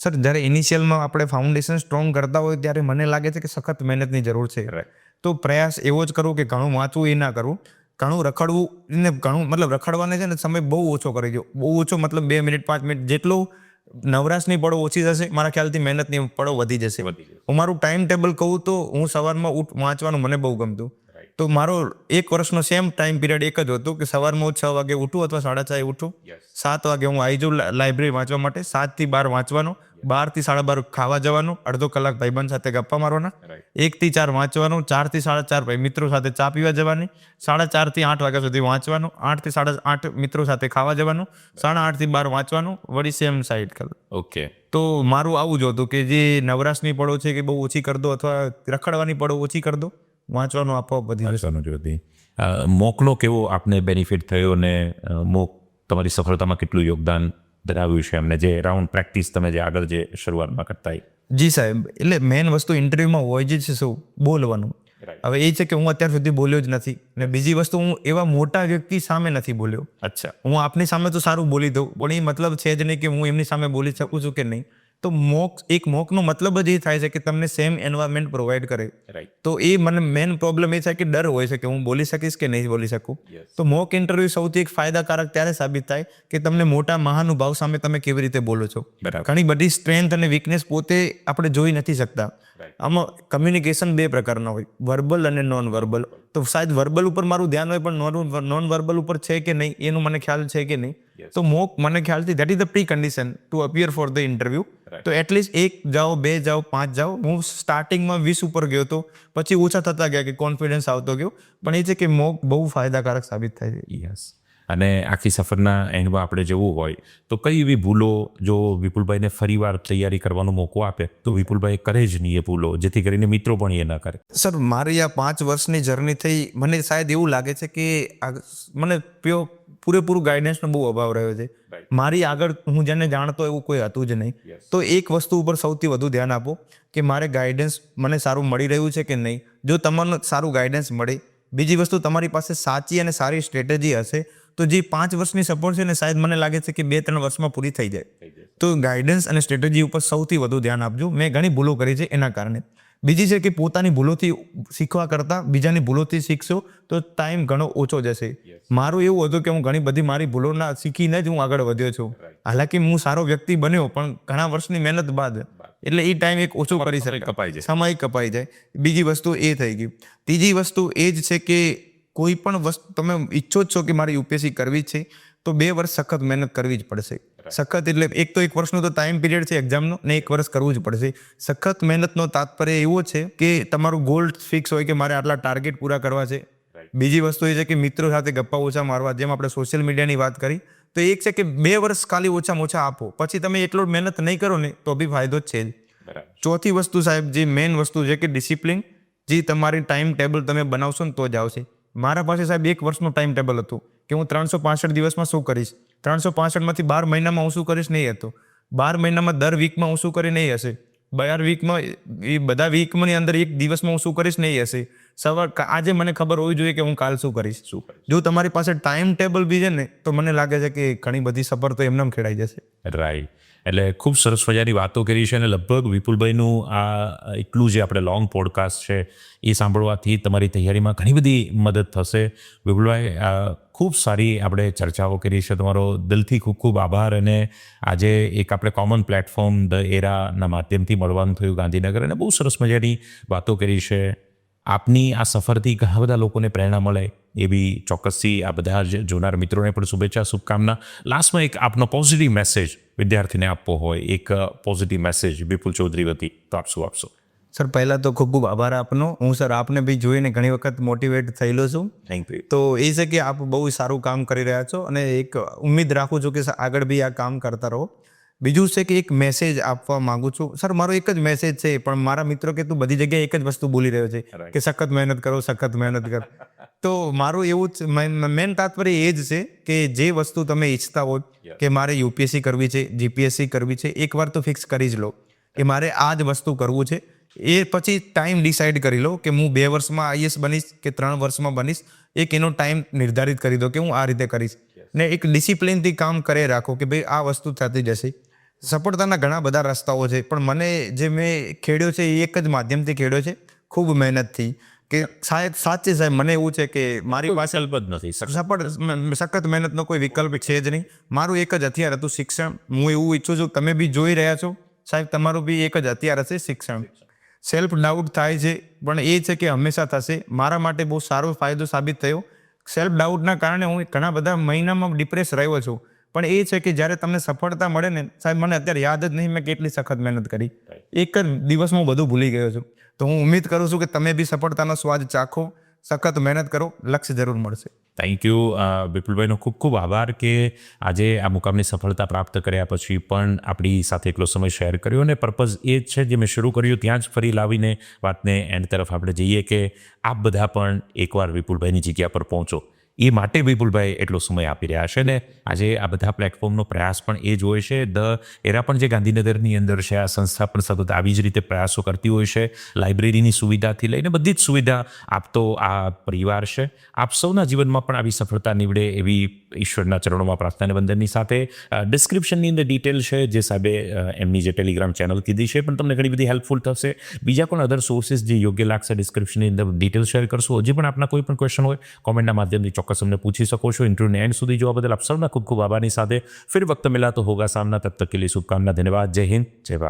સર, જ્યારે ઇનિશિયલમાં આપણે ફાઉન્ડેશન સ્ટ્રોંગ કરતા હોય ત્યારે મને લાગે છે કે સખત મહેનતની જરૂર છે. તો પ્રયાસ એવો જ કરું કે ઘણું વાંચવું એ ના કરું, ઘણું રખડવું ને ઘણું મતલબ રખડવાને છે ને સમય બહુ ઓછો કરી દો. બહુ ઓછો મતલબ 2 મિનિટ 5 મિનિટ જેટલો નવરાશની પડો ઓછી થશે, મારા ખ્યાલથી મહેનતની પડો વધી જશે. હું મારું ટાઈમ ટેબલ કહું તો હું સવારમાં વાંચવાનું મને બહુ ગમતું. તો મારો 1 વર્ષનો સેમ ટાઈમ પીરિયડ એક જ હતો કે સવારમાં હું 6 વાગે ઉઠું અથવા 6:30 ઉઠું, 7 વાગે હું આવી જાઉં લાઇબ્રેરી વાંચવા માટે, 7 થી 12 વાંચવાનું, 12 થી 12:30 ખાવા જવાનું, અડધો કલાક ભાઈબંધ સાથે ગપ્પા મારવાના, 1 થી 4 વાંચવાનું, 4 થી 4:30 ભાઈ મિત્રો સાથે ચા પીવા જવાની, 4:30 થી 8 વાગ્યા સુધી વાંચવાનું, 8 થી 8:30 મિત્રો સાથે ખાવા જવાનું, 8:30 થી 12 વાંચવાનું, વળી સેમ સાઈડ કર. ઓકે. તો મારું આવું જ હતું કે જે નવરાશની પડો છે કે બહુ ઓછી કરી દો અથવા રખડવાની પડો ઓછી કરી દો, વાંચવાનું આપોઆપ વધી જશે. મોકનો કેવો આપને બેનિફિટ થયો ને મોક તમારી સફળતામાં કેટલું યોગદાન ધરાવ્યું છે એમને, જે રાઉન્ડ પ્રેક્ટિસ તમે જે આગળ જે શરૂઆતમાં કરતા? જી સાહેબ, એટલે મેઇન વસ્તુ ઇન્ટરવ્યુમાં હોય જ છે શું બોલવાનું. હવે એ છે કે હું અત્યાર સુધી બોલ્યો જ નથી ને બીજી વસ્તુ હું એવા મોટા વ્યક્તિ સામે નથી બોલ્યો. અચ્છા. હું આપની સામે તો સારું બોલી દઉં પણ એ મતલબ છે જ નહીં કે હું એમની સામે બોલી શકું છું કે નહીં. તો મોકનો મતલબ જ એ થાય છે કે તમને સેમ એન્વાયરમેન્ટ પ્રોવાઈડ કરે. તો એ મને મેઇન પ્રોબ્લેમ એ છે કે ડર હોય છે કે હું બોલી શકીશ કે નહીં બોલી શકું. તો મોક ઇન્ટરવ્યુ સૌથી એક ફાયદાકારક ત્યારે સાબિત થાય કે તમને મોટા મહાનુભાવ સામે તમે કેવી રીતે બોલો છો. ઘણી બધી સ્ટ્રેન્થ અને વીકનેસ પોતે આપણે જોઈ નથી શકતા. આમાં કમ્યુનિકેશન 2 પ્રકારના હોય, વર્બલ અને નોન વર્બલ. તો શાયદ વર્બલ ઉપર મારું ધ્યાન હોય પણ નોન વર્બલ ઉપર છે કે નહીં એનું મને ખ્યાલ છે કે નહીં. તો મોક મને ખ્યાલથી that is the pre condition two appear for the interview. તો એટલીસ્ટ 1 જાઓ, 2 જાઓ, 5 જાઓ. હું સ્ટાર્ટિંગમાં 20 ઉપર ગયો હતો, પછી ઓછા થતા ગયા કે કોન્ફિડન્સ આવતો ગયો. પણ એ છે કે મોક બહુ ફાયદાકારક સાબિત થાય છે. યસ. અને આખી સફરના એન્ડમાં આપણે જવું હોય તો કઈ એવી ભૂલો જો વિપુલભાઈને ફરીવાર તૈયારી કરવાનો મોકો આપે તો વિપુલભાઈ કરે જ નહીં એ ભૂલો, જેથી કરીને મિત્રો પણ એ ન કરે? સર, મારી આ 5 વર્ષની જર્ની થઈ, મને શાયદ એવું લાગે છે કે મને પૂરેપૂરું ગાઈડન્સનો બહુ અભાવ રહ્યો છે. મારી આગળ હું જેને જાણતો એવું કોઈ હતું જ નહીં. તો એક વસ્તુ ઉપર સૌથી વધુ ધ્યાન આપો કે મારે ગાઈડન્સ મને સારું મળી રહ્યું છે કે નહીં. જો તમને સારું ગાઈડન્સ મળે, બીજી વસ્તુ તમારી પાસે સાચી અને સારી સ્ટ્રેટેજી હશે તો જે 5 વર્ષની સપોર્ટ છે ને શાયદ મને લાગે છે કે 2-3 વર્ષમાં પૂરી થઈ જાય. તો ગાઈડન્સ અને સ્ટ્રેટેજી ઉપર સૌથી વધુ ધ્યાન આપજો. મેં ઘણી ભૂલો કરી છે એના કારણે. બીજી છે કે પોતાની ભૂલોથી શીખવા કરતાં બીજાની ભૂલોથી શીખશો તો ટાઈમ ઘણો ઓછો જશે. મારું એવું હતું કે હું ઘણી બધી મારી ભૂલોના શીખીને જ હું આગળ વધ્યો છું. હાલાકી હું સારો વ્યક્તિ બન્યો પણ ઘણા વર્ષની મહેનત બાદ, એટલે એ ટાઈમ એક ઓછો કરી શકાય, સમય કપાઈ જાય. બીજી વસ્તુ એ થઈ ગઈ. ત્રીજી વસ્તુ એ જ છે કે કોઈ પણ વસ્તુ તમે ઈચ્છો જ છો કે મારે યુપીએસસી કરવી જ છે તો 2 વર્ષ સખત મહેનત કરવી જ પડશે. સખત એટલે એક તો 1 વર્ષનો તો ટાઈમ પીરિયડ છે એક્ઝામનો ને 1 વર્ષ કરવું જ પડશે. સખત મહેનતનો તાત્પર્ય એવો છે કે તમારું ગોલ ફિક્સ હોય કે મારે આટલા ટાર્ગેટ પૂરા કરવા છે. બીજી વસ્તુ એ છે કે મિત્રો સાથે ગપ્પા ઓછા મારવા, જેમ આપણે સોશિયલ મીડિયાની વાત કરી. તો એક છે કે 2 વર્ષ ખાલી ઓછામાં ઓછા આપો, પછી તમે એટલો મહેનત નહીં કરો ને તો બી ફાયદો જ છે જ. ચોથી વસ્તુ સાહેબ, જે મેઇન વસ્તુ છે કે ડિસિપ્લિન. જે તમારી ટાઈમ ટેબલ તમે બનાવશો ને તો જ આવશે. મારા પાસે સાહેબ 1 વર્ષનું ટાઈમ ટેબલ હતું કે હું 365 દિવસમાં શું કરીશ, 365માંથી 12 મહિનામાં હું શું કરીશ નહીં હતું, 12 મહિનામાં દર વીકમાં હું શું કરી નહીં હશે, 12 વીકમાં એ બધા વીકની અંદર 1 દિવસમાં હું શું કરીશ નહીં હશે. આજે મને ખબર હોવી જોઈએ કે હું કાલ શું કરીશ. જો તમારી પાસે ટાઈમ ટેબલ બી છે ને તો મને લાગે છે કે ઘણી બધી સફર તો એમને ખેડાઈ જશે. રાઈટ. એટલે ખૂબ સરસ મજાની વાતો કરી છે અને લગભગ વિપુલભાઈનું આ એટલું જે આપણે લોંગ પોડકાસ્ટ છે એ સાંભળવાથી તમારી તૈયારીમાં ઘણી બધી મદદ થશે. વિપુલભાઈ, ખૂબ સારી આપણે ચર્ચાઓ કરી છે. તમારો દિલથી ખૂબ ખૂબ આભાર. અને આજે એક આપણે કોમન પ્લેટફોર્મ ધ એરાના માધ્યમથી મળવાનું થયું ગાંધીનગર, અને બહુ સરસ મજાની વાતો કરી છે. આપની આ સફરથી ઘણા બધા લોકોને પ્રેરણા મળે એવી ચોક્કસથી આ બધા જ જોનાર મિત્રોને પણ શુભેચ્છા, શુભકામના. લાસ્ટમાં એક આપનો પોઝિટિવ મેસેજ વિદ્યાર્થીને આપવો હોય, એક પોઝિટિવ મેસેજ વિપુલ ચૌધરી વતી, તો આપ શું આપશો? સર પહેલાં તો ખૂબ ખૂબ આભાર આપનો. હું સર આપને બી જોઈને ઘણી વખત મોટિવેટ થયેલો છું. Thank you. તો એ છે કે આપ બહુ સારું કામ કરી રહ્યા છો અને એક ઉમ્મીદ રાખું છું કે સર આગળ બી આ કામ કરતા રહો. બીજું છે કે એક મેસેજ આપવા માંગુ છું. સર મારો એક જ મેસેજ છે, પણ મારા મિત્રો કે તું બધી જગ્યાએ એક જ વસ્તુ બોલી રહ્યો છે કે સખત મહેનત કરો, સખત મહેનત કરો. તો મારું એવું જ મેન તાત્પર્ય એ જ છે કે જે વસ્તુ તમે ઈચ્છતા હોય કે મારે યુપીએસસી કરવી છે, જીપીએસસી કરવી છે, એકવાર તો ફિક્સ કરી જ લો કે મારે આ જ વસ્તુ કરવું છે. એ પછી ટાઈમ ડિસાઈડ કરી લો કે હું 2 વર્ષમાં આઈએસ બનીશ કે 3 વર્ષમાં બનીશ. એક એનો ટાઈમ નિર્ધારિત કરી દો કે હું આ રીતે કરીશ. ને એક ડિસિપ્લિનથી કામ કરે રાખો કે ભાઈ આ વસ્તુ થતી જશે. સફળતાના ઘણા બધા રસ્તાઓ છે, પણ મને જે મેં ખેડ્યો છે એ એક જ માધ્યમથી ખેડ્યો છે, ખૂબ મહેનતથી. કે સાહેબ સાચે સાહેબ મને એવું છે કે મારી પાસે વિકલ્પ જ નથી. સખત મહેનતનો કોઈ વિકલ્પ છે જ નહીં. મારું એક જ હથિયાર હતું શિક્ષણ. હું એવું ઈચ્છું છું, તમે બી જોઈ રહ્યા છો સાહેબ, તમારું બી એક જ હથિયાર હશે શિક્ષણ. સેલ્ફ ડાઉટ થાય છે, પણ એ છે કે હંમેશા થશે. મારા માટે બહુ સારો ફાયદો સાબિત થયો. સેલ્ફ ડાઉટના કારણે હું ઘણા બધા મહિનામાં ડિપ્રેસ રહ્યો છું. પણ એ છે કે જ્યારે તમને સફળતા મળે ને સાહેબ, મને અત્યારે યાદ જ નહીં મેં કેટલી સખત મહેનત કરી. એક જ દિવસમાં હું બધું ભૂલી ગયો છું. તો હું ઉમ્મીદ કરું છું કે તમે બી સફળતાનો સ્વાદ ચાખો, સખત મહેનત કરો, લક્ષ્ય જરૂર મળશે. થેન્ક યુ વિપુલભાઈનો ખૂબ ખૂબ આભાર કે આજે આ મુકામની સફળતા પ્રાપ્ત કર્યા પછી પણ આપણી સાથે એટલો સમય શેર કર્યો. અને પર્પઝ એ જ છે જે મેં શરૂ કર્યું ત્યાં જ ફરી લાવીને વાતને એન્ડ તરફ આપણે જઈએ કે આપ બધા પણ એકવાર વિપુલભાઈની જગ્યા પર પહોંચો. એ માટે વિપુલભાઈ એટલો સમય આપી રહ્યા છે ને આજે આ બધા પ્લેટફોર્મનો પ્રયાસ પણ એ જ હોય છે. એરા પણ જે ગાંધીનગરની અંદર છે, આ સંસ્થા પણ સતત આવી જ રીતે પ્રયાસો કરતી હોય છે. લાઇબ્રેરીની સુવિધાથી લઈને બધી જ સુવિધા આપતો આ પરિવાર છે. આપ સૌના જીવનમાં પણ આવી સફળતા નીવડે એવી ઈશ્વરના ચરણોમાં પ્રાર્થના અને વંદનની સાથે ડિસ્ક્રિપ્શનની અંદર ડિટેલ છે જે સાહેબે એમની જે ટેલિગ્રામ ચેનલ કીધી છે, પણ તમને ઘણી બધી હેલ્પફુલ થશે. બીજા પણ અધર સોર્સિસ જે યોગ્ય લાગશે ડિસ્ક્રિપ્શનની અંદર ડિટેલ શેર કરશું. હજી પણ આપના કોઈ પણ ક્વેશ્ચન હોય કોમેન્ટના માધ્યમથી ચોક્કસ અમને પૂછી શકો છો. ઇન્ટરવ્યૂને એન્ડ સુધી જોવા બદલ આપ સૌના ખૂબ ખૂબ આભારની સાથે ફિર વક્ત મિલા તો હોગા સામના. તબ તક કે લીએ શુભકામના. ધન્યવાદ. જય હિન્દ, જય ભારત.